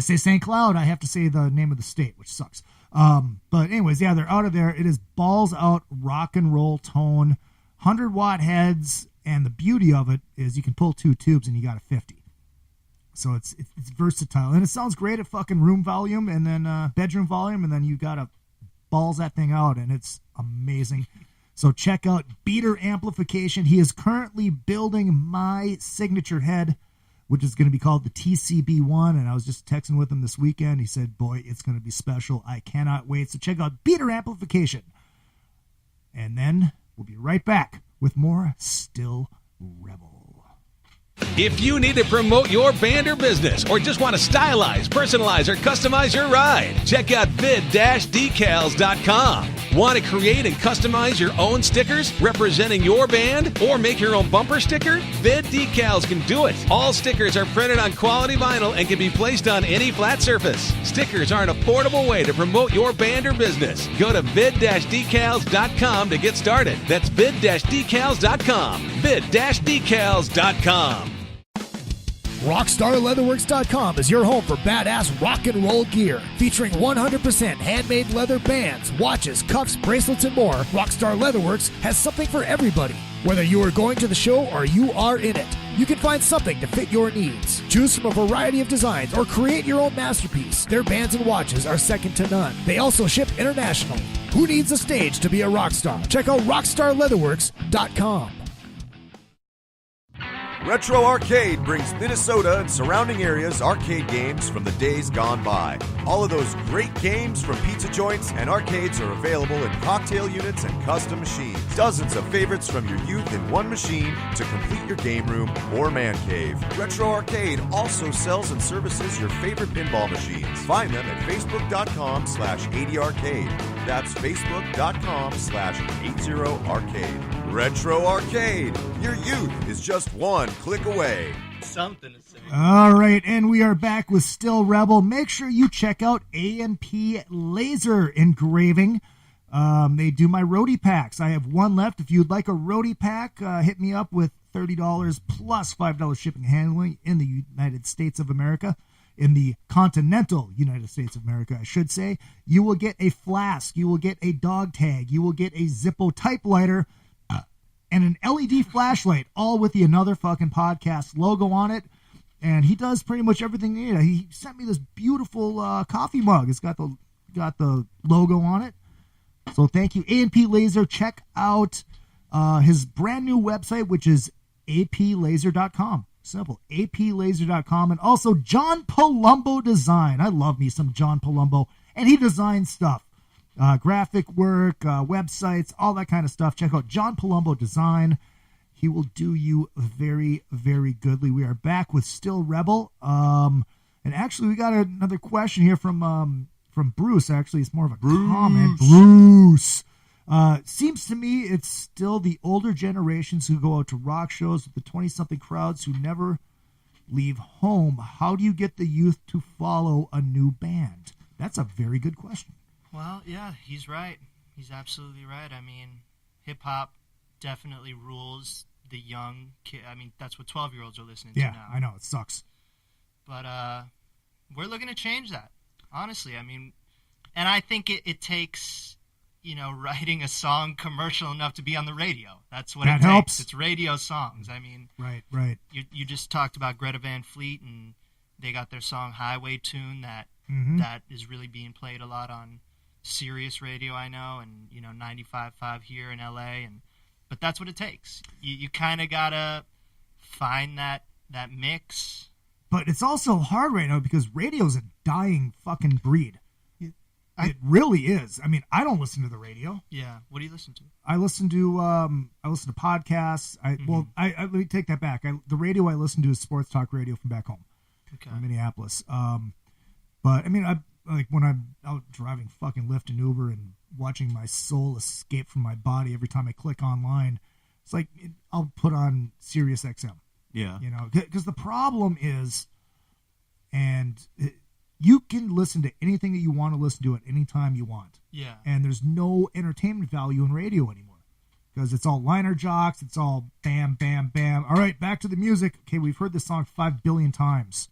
say St. Cloud, I have to say the name of the state, which sucks. But anyways, yeah, they're out of there. It is balls out rock and roll tone, 100-watt heads, and the beauty of it is you can pull 2 tubes and you got a 50. So it's versatile, and it sounds great at fucking room volume and then bedroom volume, and then you got to balls that thing out, and it's amazing. So check out Beater Amplification. He is currently building my signature head, which is going to be called the TCB1, and I was just texting with him this weekend. He said, boy, it's going to be special. I cannot wait. So check out Beater Amplification. And then we'll be right back with more Still Rebel. If you need to promote your band or business, or just want to stylize, personalize, or customize your ride, check out vid-decals.com. Want to create and customize your own stickers representing your band, or make your own bumper sticker? Vid Decals can do it. All stickers are printed on quality vinyl and can be placed on any flat surface. Stickers are an affordable way to promote your band or business. Go to vid-decals.com to get started. That's vid-decals.com. vid-decals.com. RockstarLeatherworks.com is your home for badass rock and roll gear. Featuring 100% handmade leather bands, watches, cuffs, bracelets, and more, Rockstar Leatherworks has something for everybody. Whether you are going to the show or you are in it, you can find something to fit your needs. Choose from a variety of designs or create your own masterpiece. Their bands and watches are second to none. They also ship internationally. Who needs a stage to be a rock star? Check out RockstarLeatherworks.com. Retro Arcade brings Minnesota and surrounding areas arcade games from the days gone by. All of those great games from pizza joints and arcades are available in cocktail units and custom machines. Dozens of favorites from your youth in one machine to complete your game room or man cave. Retro Arcade also sells and services your favorite pinball machines. Find them at facebook.com/80arcade. That's facebook.com/80arcade. Retro Arcade. Your youth is just one click away. Something to say. All right, and we are back with Still Rebel. Make sure you check out A&P Laser Engraving. They do my roadie packs. I have one left. If you'd like a roadie pack, hit me up with $30 plus $5 shipping and handling in the United States of America. In the continental United States of America, I should say. You will get a flask. You will get a dog tag. You will get a Zippo typewriter and an LED flashlight, all with the Another Fucking Podcast logo on it. And he does pretty much everything you need. He sent me this beautiful coffee mug. It's got the logo on it. So thank you, A&P Laser. Check out his brand new website, which is aplaser.com. Simple, aplaser.com. And also John Palumbo Design. I love me some John Palumbo. And he designs stuff. Graphic work, websites, all that kind of stuff. Check out John Palumbo Design. He will do you very, very goodly. We are back with Still Rebel. And actually, we got another question here from Bruce. Actually, it's more of a comment. Bruce. Seems to me it's still the older generations who go out to rock shows with the 20-something crowds who never leave home. How do you get the youth to follow a new band? That's a very good question. Well, yeah, he's right. He's absolutely right. I mean, hip-hop definitely rules the young kid. I mean, that's what 12-year-olds are listening to now. Yeah, I know. It sucks. But we're looking to change that, honestly. I mean, and I think it takes, writing a song commercial enough to be on the radio. That's what it takes. Helps. It's radio songs. I mean, right. You just talked about Greta Van Fleet, and they got their song Highway Tune that is really being played a lot on Sirius Radio, I know, and 95.5 here in LA, but that's what it takes. You kind of gotta find that mix. But it's also hard right now because radio's a dying fucking breed. It really is. I mean, I don't listen to the radio. Yeah. What do you listen to? I listen to podcasts. Let me take that back. The radio I listen to is sports talk radio from back home, from Minneapolis. But I mean, when I'm out driving fucking Lyft and Uber and watching my soul escape from my body every time I click online, it's like I'll put on Sirius XM. Yeah. Because the problem is, you can listen to anything that you want to listen to at any time you want. Yeah. And there's no entertainment value in radio anymore because it's all liner jocks. It's all bam, bam, bam. All right, back to the music. Okay, we've heard this song 5 billion times.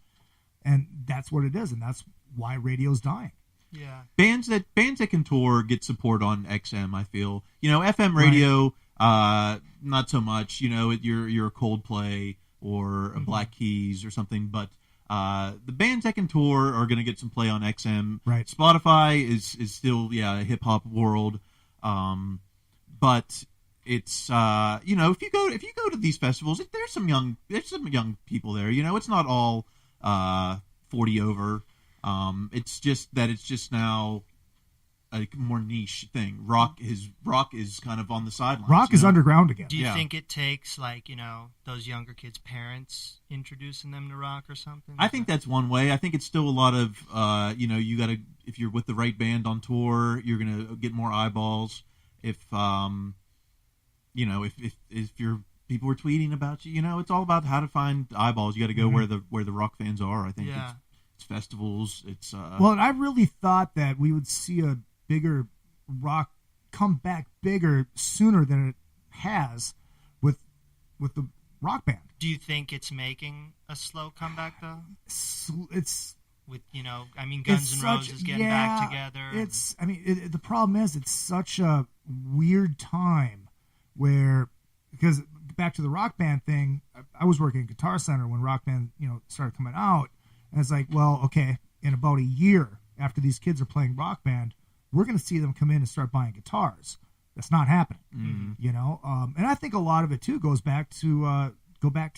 And that's what it is. And that's why radio's dying. Yeah. Bands that can tour get support on XM, I feel. FM radio, not so much. You're a Coldplay or a Black Keys or something, but the bands that can tour are going to get some play on XM. Right. Spotify is still a hip hop world, but it's if you go to these festivals, there's some young people there. It's not all 40 over. It's just now a more niche thing. Rock is kind of on the sidelines. Rock is underground again. Do you think it takes those younger kids' parents introducing them to rock or something? I think that's one way. I think it's still a lot of you got to, if you're with the right band on tour, you're gonna get more eyeballs. If if your people are tweeting about you, it's all about how to find eyeballs. You got to go where the rock fans are. I think it's festivals. It's well, and I really thought that we would see a bigger rock come back bigger sooner than it has with the rock band. Do you think it's making a slow comeback though? It's with Guns N' Roses getting back together. The problem is it's such a weird time where, because back to the rock band thing, I was working at Guitar Center when Rock Band started coming out, and it's like, well, okay, in about a year after these kids are playing Rock Band, we're going to see them come in and start buying guitars. That's not happening, and I think a lot of it too goes back to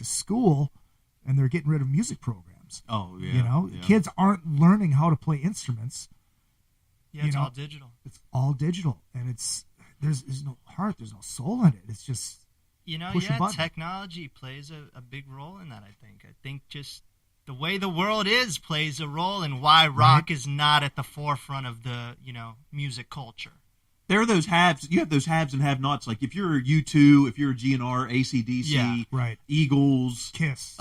school, and they're getting rid of music programs. Oh yeah, kids aren't learning how to play instruments. Yeah, it's all digital. It's all digital, and there's no heart, there's no soul in it. It's just technology plays a big role in that. I think just the way the world is plays a role in why rock is not at the forefront of the music culture. There are those haves. You have those haves and have-nots. Like if you're a U2, if you're a GNR, AC/DC, Eagles, Kiss,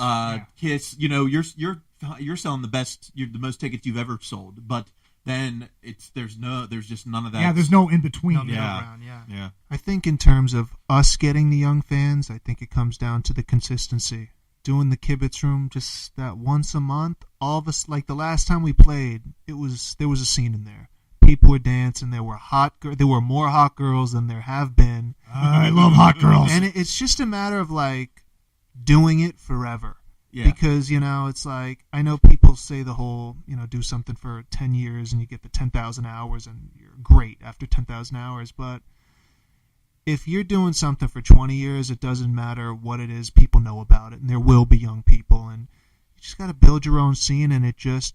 Kiss. You're selling the most tickets you've ever sold. But then there's just none of that. Yeah, there's no in between. No middle ground. Yeah. I think in terms of us getting the young fans, I think it comes down to the consistency. Doing the Kibitz Room just that once a month, all of us, like the last time we played, there was a scene in there. People were dancing. There were more hot girls than there have been. I love hot girls. And it's just a matter of doing it forever. Yeah. Because, it's I know people say the whole, do something for 10 years and you get the 10,000 hours and you're great after 10,000 hours, but if you're doing something for 20 years, it doesn't matter what it is, people know about it, and there will be young people, and you just got to build your own scene, and it's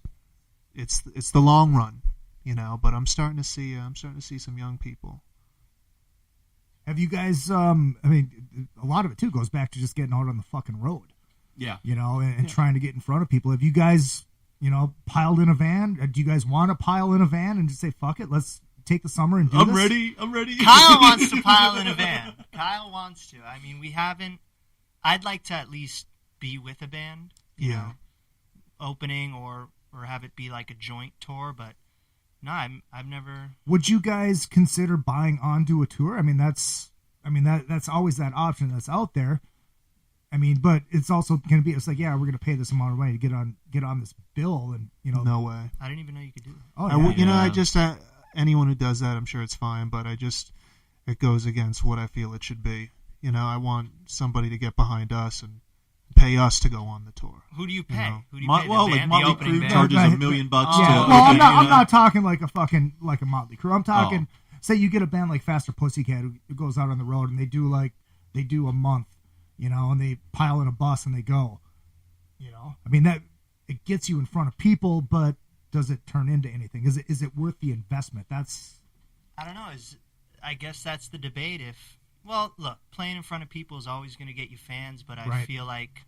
the long run, you know, but I'm starting to see some young people. Have you guys, I mean, a lot of it too goes back to just getting out on the fucking road. Yeah. You know, and trying to get in front of people. Have you guys, you know, piled in a van? Do you guys want to pile in a van and just say, fuck it, let's take the summer and do this? I'm ready. Kyle wants to pile in a van. Kyle wants to. I mean, we haven't. I'd like to at least be with a band, you know, opening or have it be like a joint tour, but no, I've never. Would you guys consider buying onto a tour? I mean, that's always that option that's out there. I mean, but it's also going to be, it's like, yeah, we're going to pay this amount of money to get on this bill, and you know. No way. I didn't even know you could do that. Oh, yeah. I just anyone who does that, I'm sure it's fine, but it goes against what I feel it should be. You know, I want somebody to get behind us and pay us to go on the tour. Who do you pay? You know? Who do you pay? Like Motley Crue charges $1 million to. Well, I'm not talking like a Motley Crue. I'm talking, say you get a band like Faster Pussycat who goes out on the road and they do a month, you know, and they pile in a bus and they go, you know. I mean, that it gets you in front of people, but does it turn into anything? Is it worth the investment? I don't know. I guess that's the debate. Well, look, playing in front of people is always going to get you fans, but I feel like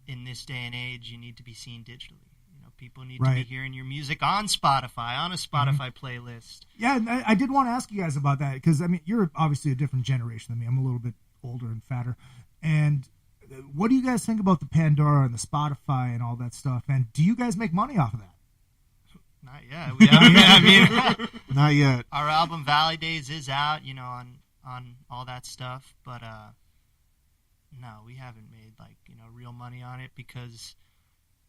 in this day and age, you need to be seen digitally. You know, people need to be hearing your music on Spotify, on a Spotify playlist. Yeah, I did want to ask you guys about that because, I mean, you're obviously a different generation than me. I'm a little bit older and fatter. And what do you guys think about the Pandora and the Spotify and all that stuff? And do you guys make money off of that? Not yet. I mean, not yet. Our album Valley Days is out, you know, on all that stuff, but no, we haven't made real money on it because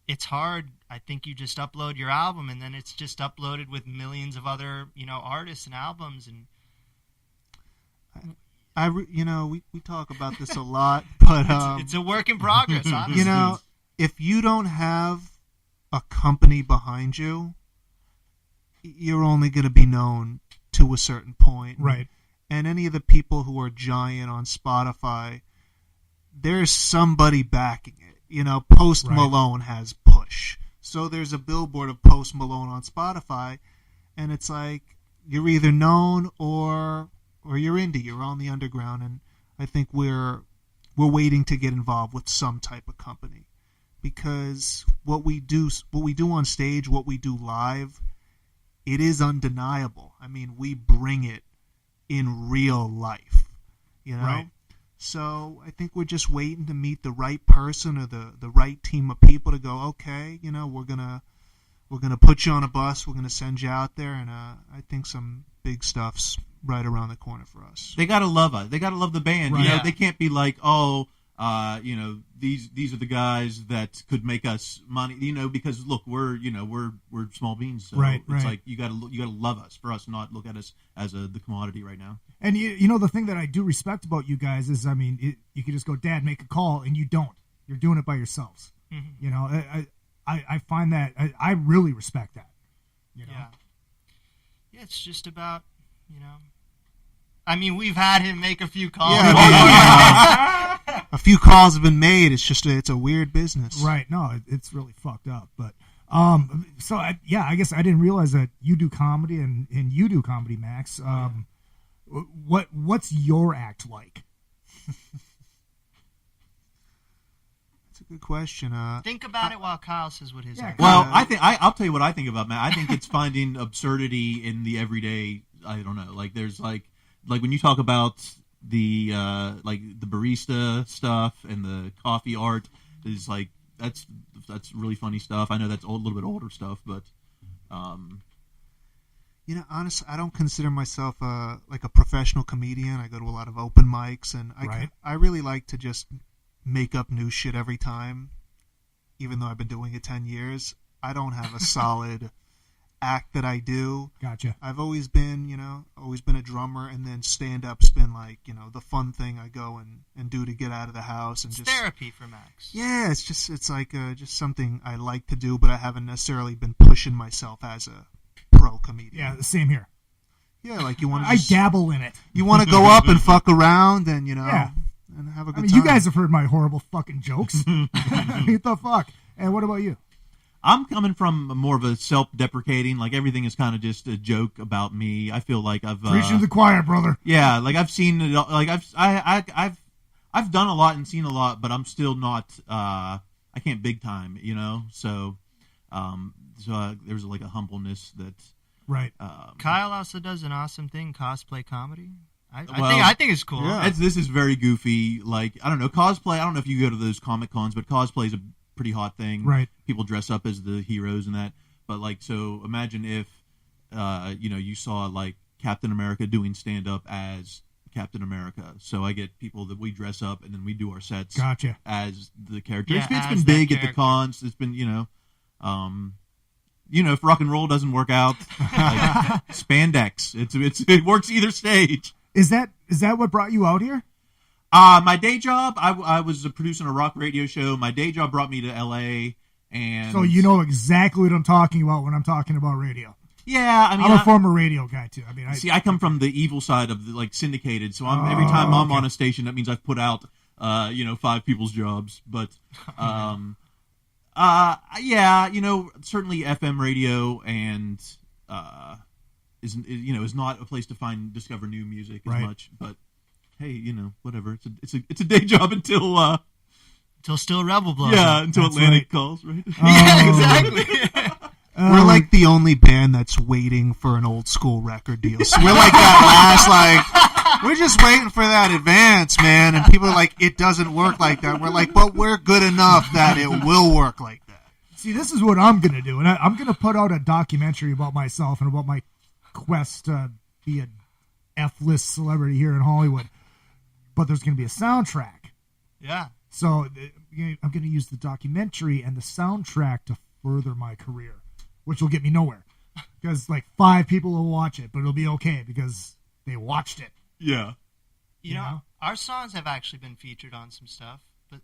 it's hard. I think you just upload your album and then it's just uploaded with millions of other, you know, artists and albums, and we talk about this a lot, but it's a work in progress, honestly. You know, if you don't have a company behind you, you're only going to be known to a certain point. Right. And any of the people who are giant on Spotify, there's somebody backing it. You know, Post Malone has Push. So there's a billboard of Post Malone on Spotify, and it's like you're either known or you're indie. You're on the underground, and I think we're waiting to get involved with some type of company because what we do on stage, what we do live, it is undeniable. I mean, we bring it in real life, you know? Right. So I think we're just waiting to meet the right person or the right team of people to go, okay, you know, we're gonna put you on a bus, we're gonna send you out there, and I think some big stuff's right around the corner for us. They gotta love us. They gotta love the band. Right. You know, they can't be like, you know, these are the guys that could make us money. You know, because look, we're small beans. So it's like you gotta love us for us not look at us as the commodity right now. And you know, the thing that I do respect about you guys is, I mean, you can just go, Dad, make a call, and you don't. You're doing it by yourselves. Mm-hmm. You know, I find that I really respect that. You know? Yeah, it's just about, you know. I mean, we've had him make a few calls. Yeah, a few calls have been made. It's just it's a weird business. Right. No, it's really fucked up. But so I guess I didn't realize that you do comedy and you do comedy, Max. What's your act like? That's a good question. Think about it while Kyle says what his act. Well, I'll tell you what I think about Matt. I think it's finding absurdity in the everyday. I don't know. Like there's like when you talk about the the barista stuff and the coffee art, is like that's really funny stuff. I know that's a little bit older stuff, but you know, honestly, I don't consider myself like a professional comedian. I go to a lot of open mics, and I really like to just make up new shit every time. Even though I've been doing it 10 years, I don't have a solid act that I do. Gotcha. I've always been a drummer, and then stand-up's been like, you know, the fun thing I go and do to get out of the house. And it's just therapy for Max. Yeah, it's like just something I like to do, but I haven't necessarily been pushing myself as a pro comedian. Yeah, the same here. Yeah, like you want to. I dabble in it. You want to go up and fuck around, and and have a good time. You guys have heard my horrible fucking jokes. What the fuck? And what about you? I'm coming from more of a self-deprecating, like everything is kind of just a joke about me. I feel like I've preaching to the choir, brother. Yeah, like I've seen it. Like I've done a lot and seen a lot, but I'm still not. I can't big time, So, there's like a humbleness that. Right. Kyle also does an awesome thing, cosplay comedy. I think it's cool. Yeah. This is very goofy. Like, I don't know, cosplay. I don't know if you go to those Comic Cons, but cosplay is a pretty hot thing. Right. People dress up as the heroes and that. But like, so imagine if, you saw like Captain America doing stand up as Captain America. So I get people that we dress up and then we do our sets. Gotcha. As the character. Yeah, it's been big at the cons. It's been, if rock and roll doesn't work out, like, spandex. It works either stage. Is that what brought you out here? My day job, I was producing a rock radio show. My day job brought me to L.A. and so you know exactly what I'm talking about when I'm talking about radio. Yeah, I mean, I'm a former radio guy too. I come from the evil side of the syndicated. So every time I'm on a station, that means I've put out 5 people's jobs. But certainly FM radio and is not a place to discover new music as much. But hey, whatever. It's a day job until Still Rebel blows. Yeah, until Atlantic calls, right? Yeah, exactly. We're like the only band that's waiting for an old school record deal. So we're like that last, we're just waiting for that advance, man. And people are like, it doesn't work like that. We're like, but we're good enough that it will work like that. See, this is what I'm going to do. And I'm going to put out a documentary about myself and about my quest to be an F-list celebrity here in Hollywood. But there's going to be a soundtrack. Yeah. So I'm going to use the documentary and the soundtrack to further my career, which will get me nowhere because like 5 people will watch it, but it'll be okay because they watched it. Yeah. You know, our songs have actually been featured on some stuff, but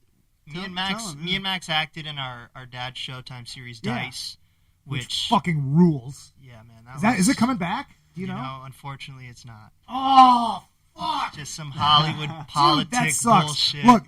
me and Max acted in our dad's Showtime series Dice, which fucking rules. Yeah, man. Is it coming back? Do you know? No, unfortunately it's not. Oh, fuck. Just some Hollywood politics that sucks. bullshit. Look,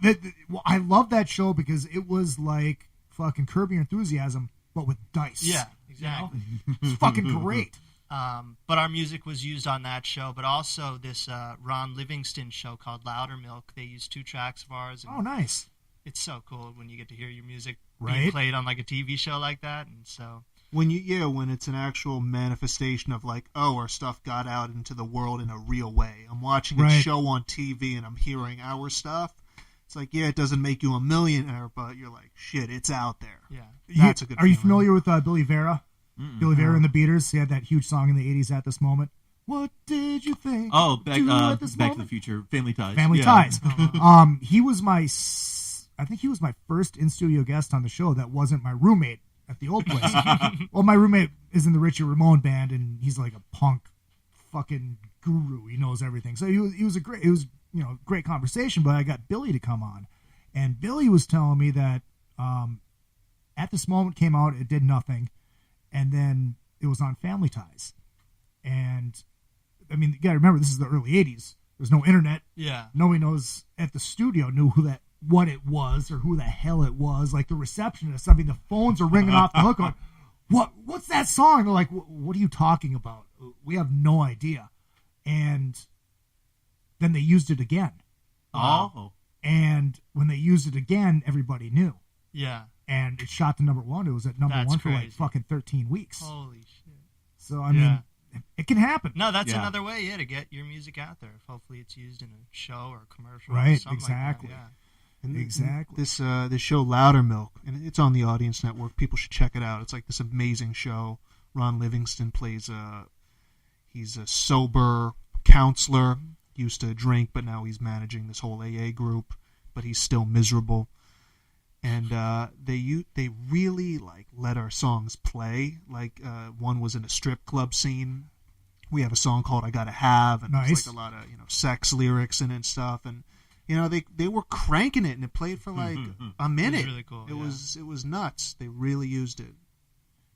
I love that show because it was like fucking Curb Your Enthusiasm, but with dice. Yeah, exactly. It's fucking great. But our music was used on that show, but also this Ron Livingston show called Louder Milk. They used 2 tracks of ours. And nice. It's so cool when you get to hear your music right? being played on like a TV show like that, and so when it's an actual manifestation of like, oh, our stuff got out into the world in a real way. I'm watching a show on TV and I'm hearing our stuff. It's like, yeah, it doesn't make you a millionaire, but you're like, shit, it's out there. Yeah, that's a good. Are you familiar with Billy Vera? Mm-mm. Billy Vera and the Beaters. He had that huge song in the '80s. At This Moment. What did you think? Oh, Back to the Future, Family Ties. Family Ties. He was I think he was my first in-studio guest on the show that wasn't my roommate at the old place. Well, my roommate is in the Richie Ramone band, and he's like a punk fucking guru. He knows everything. So he was a great conversation, but I got Billy to come on. And Billy was telling me that At This Moment came out, it did nothing, and then it was on Family Ties. And, I mean, you got to remember, this is the early 80s. There's no internet. Yeah. Nobody knows at the studio knew what it was or who the hell it was. Like the receptionist, I mean, the phones are ringing off the hook on, what's that song? They're like, what are you talking about? We have no idea. And then they used it again. Oh. And when they used it again, everybody knew. Yeah. And it shot to #1. It was at #1 for like fucking 13 weeks. Holy shit. So, I mean, it can happen. No, that's another way, to get your music out there. Hopefully it's used in a show or a commercial right, or something exactly. like that. And exactly. This show Louder Milk, and it's on the Audience Network. People should check it out. It's like this amazing show. Ron Livingston plays he's a sober counselor. Used to drink, but now he's managing this whole AA group. But he's still miserable. And they really like let our songs play. Like one was in a strip club scene. We have a song called "I Gotta Have," and there's like a lot of sex lyrics in it and stuff. And they were cranking it, and it played for like a minute. It was really cool. It was nuts. They really used it.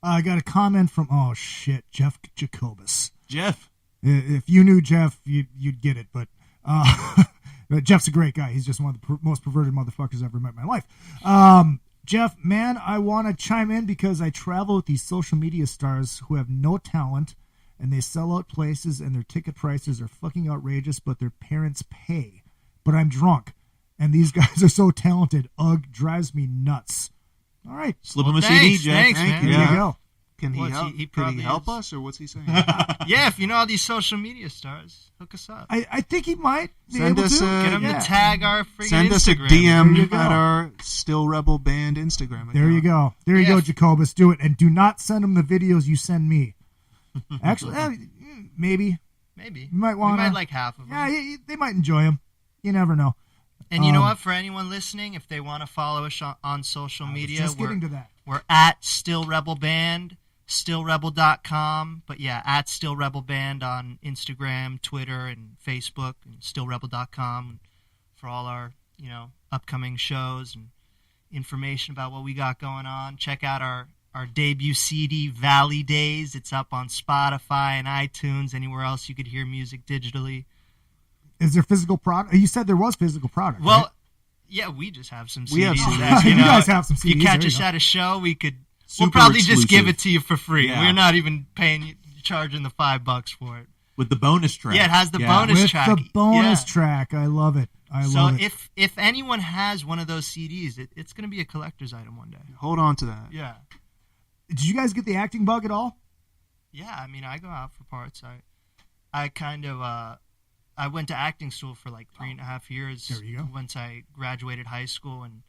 I got a comment from Jeff Jacobus. Jeff. If you knew Jeff, you'd get it. But Jeff's a great guy. He's just one of the most perverted motherfuckers I've ever met in my life. Jeff, man, I want to chime in because I travel with these social media stars who have no talent, and they sell out places, and their ticket prices are fucking outrageous, but their parents pay. But I'm drunk, and these guys are so talented. Ugh, drives me nuts. All right. Slip him a CD, Jeff. Thanks, man. There you go. Can he help? Can he help us, or what's he saying? Yeah, if you know all these social media stars, hook us up. I think he might be Send able us to. Get him to tag our freaking Send us a Instagram. DM at our Still Rebel Band Instagram account. There you go. There you go, Jacobus. Do it. And do not send him the videos you send me. Actually, maybe. Maybe. You might want to. We might like half of them. Yeah, they might enjoy them. You never know. And you know what? For anyone listening, if they want to follow us on social media, just getting to that. We're at Still Rebel Band, stillrebel.com. But yeah, at Still Rebel Band on Instagram, Twitter, and Facebook, and stillrebel.com for all our upcoming shows and information about what we got going on. Check out our debut CD, Valley Days. It's up on Spotify and iTunes, anywhere else you could hear music digitally. Is there physical product? You said there was physical product. Well, right? Yeah, we just have some CDs. We have CDs. You guys have some CDs. You catch There you us go. at a show, we'll Super probably just exclusive. give it to you for free. Yeah. We're not even charging the $5 for it. With the bonus track. Yeah, it has the bonus With track. the bonus Yeah. track. I love it. I So love it. if anyone has one of those CDs, it's going to be a collector's item one day. Hold on to that. Yeah. Did you guys get the acting bug at all? Yeah, I mean, I go out for parts. I kind of I went to acting school for like 3.5 years. There you go. Once I graduated high school, and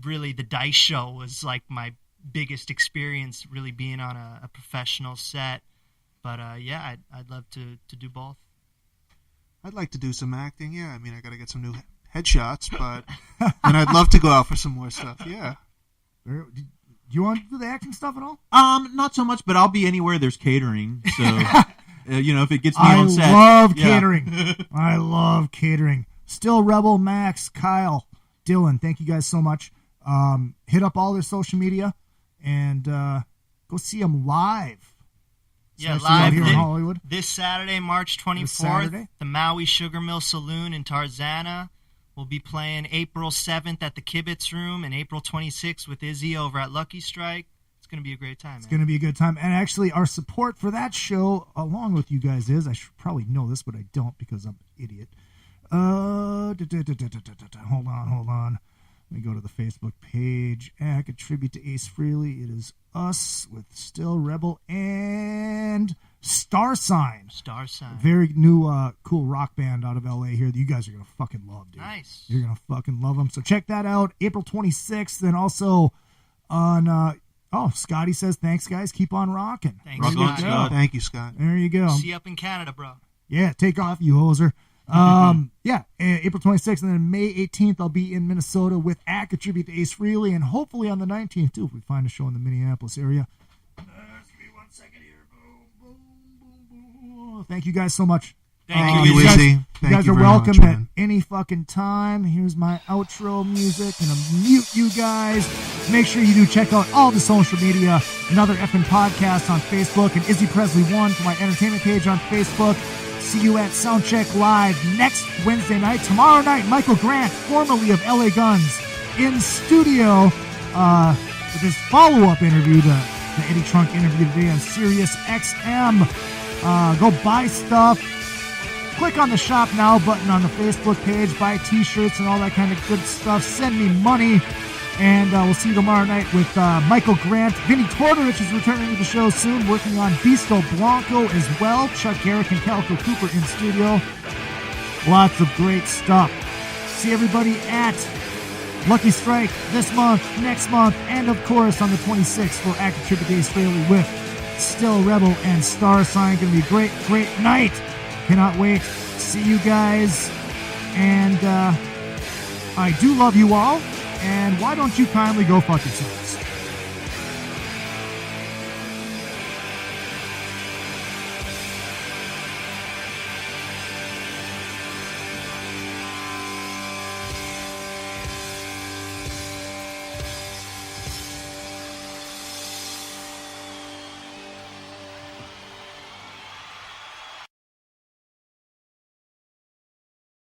really the Dice Show was like my biggest experience, really being on a professional set. But yeah, I'd love to do both. I'd like to do some acting. Yeah, I mean, I got to get some new headshots, but and I'd love to go out for some more stuff. Yeah. Do you want to do the acting stuff at all? Not so much, but I'll be anywhere there's catering. So, if it gets me I on set. love yeah. catering. I love catering. Still Rebel, Max, Kyle, Dylan, thank you guys so much. Hit up all their social media and go see them live. Yeah, Especially out live here in Hollywood. This Saturday, March 24th, Saturday? the Maui Sugar Mill Saloon in Tarzana. We'll be playing April 7th at the Kibitz Room and April 26th with Izzy over at Lucky Strike. It's going to be a great time, It's going to be a good time. And actually, our support for that show, along with you guys, is, I should probably know this, but I don't because I'm an idiot. Hold on. Let me go to the Facebook page. A tribute to Ace Frehley. It is us with Still Rebel and Star Sign. Star Sign. Very new, cool rock band out of LA here that you guys are going to fucking love, dude. Nice. You're going to fucking love them. So check that out. April 26th. And also on, Scotty says, thanks, guys. Keep on rocking. Thanks, There you Scott. go. Thank you, Scott. There you go. See you up in Canada, bro. Yeah, take off, you hoser. Yeah, April 26th, and then May 18th, I'll be in Minnesota with ACK, a tribute to Ace Frehley, and hopefully on the 19th, too, if we find a show in the Minneapolis area. Just give me 1 second here. Boom, boom, boom. Thank you guys so much. Thank you, guys, Izzy. You Thank guys you are very welcome much, at man. any fucking time. Here's my outro music, and I'll mute you guys. Make sure you do check out all the social media, Another Effin' Podcast on Facebook, and Izzy Presley 1 for my entertainment page on Facebook. See you at Soundcheck Live next Wednesday night. Tomorrow night, Michael Grant, formerly of LA Guns, in studio with his follow-up interview, the Eddie Trunk interview today on Sirius XM. Go buy stuff. Click on the Shop Now button on the Facebook page. Buy t-shirts and all that kind of good stuff. Send me money. And we'll see you tomorrow night with Michael Grant. Vinny Tortorich is returning to the show soon, working on Bisto Blanco as well. Chuck Garrick and Calico Cooper in studio. Lots of great stuff. See everybody at Lucky Strike this month, next month, and of course on the 26th for Active Tribute Days Frehley with Still Rebel and Star Sign. Gonna be a great, great night. Cannot wait. See you guys. And I do love you all. And why don't you kindly go fuck yourselves?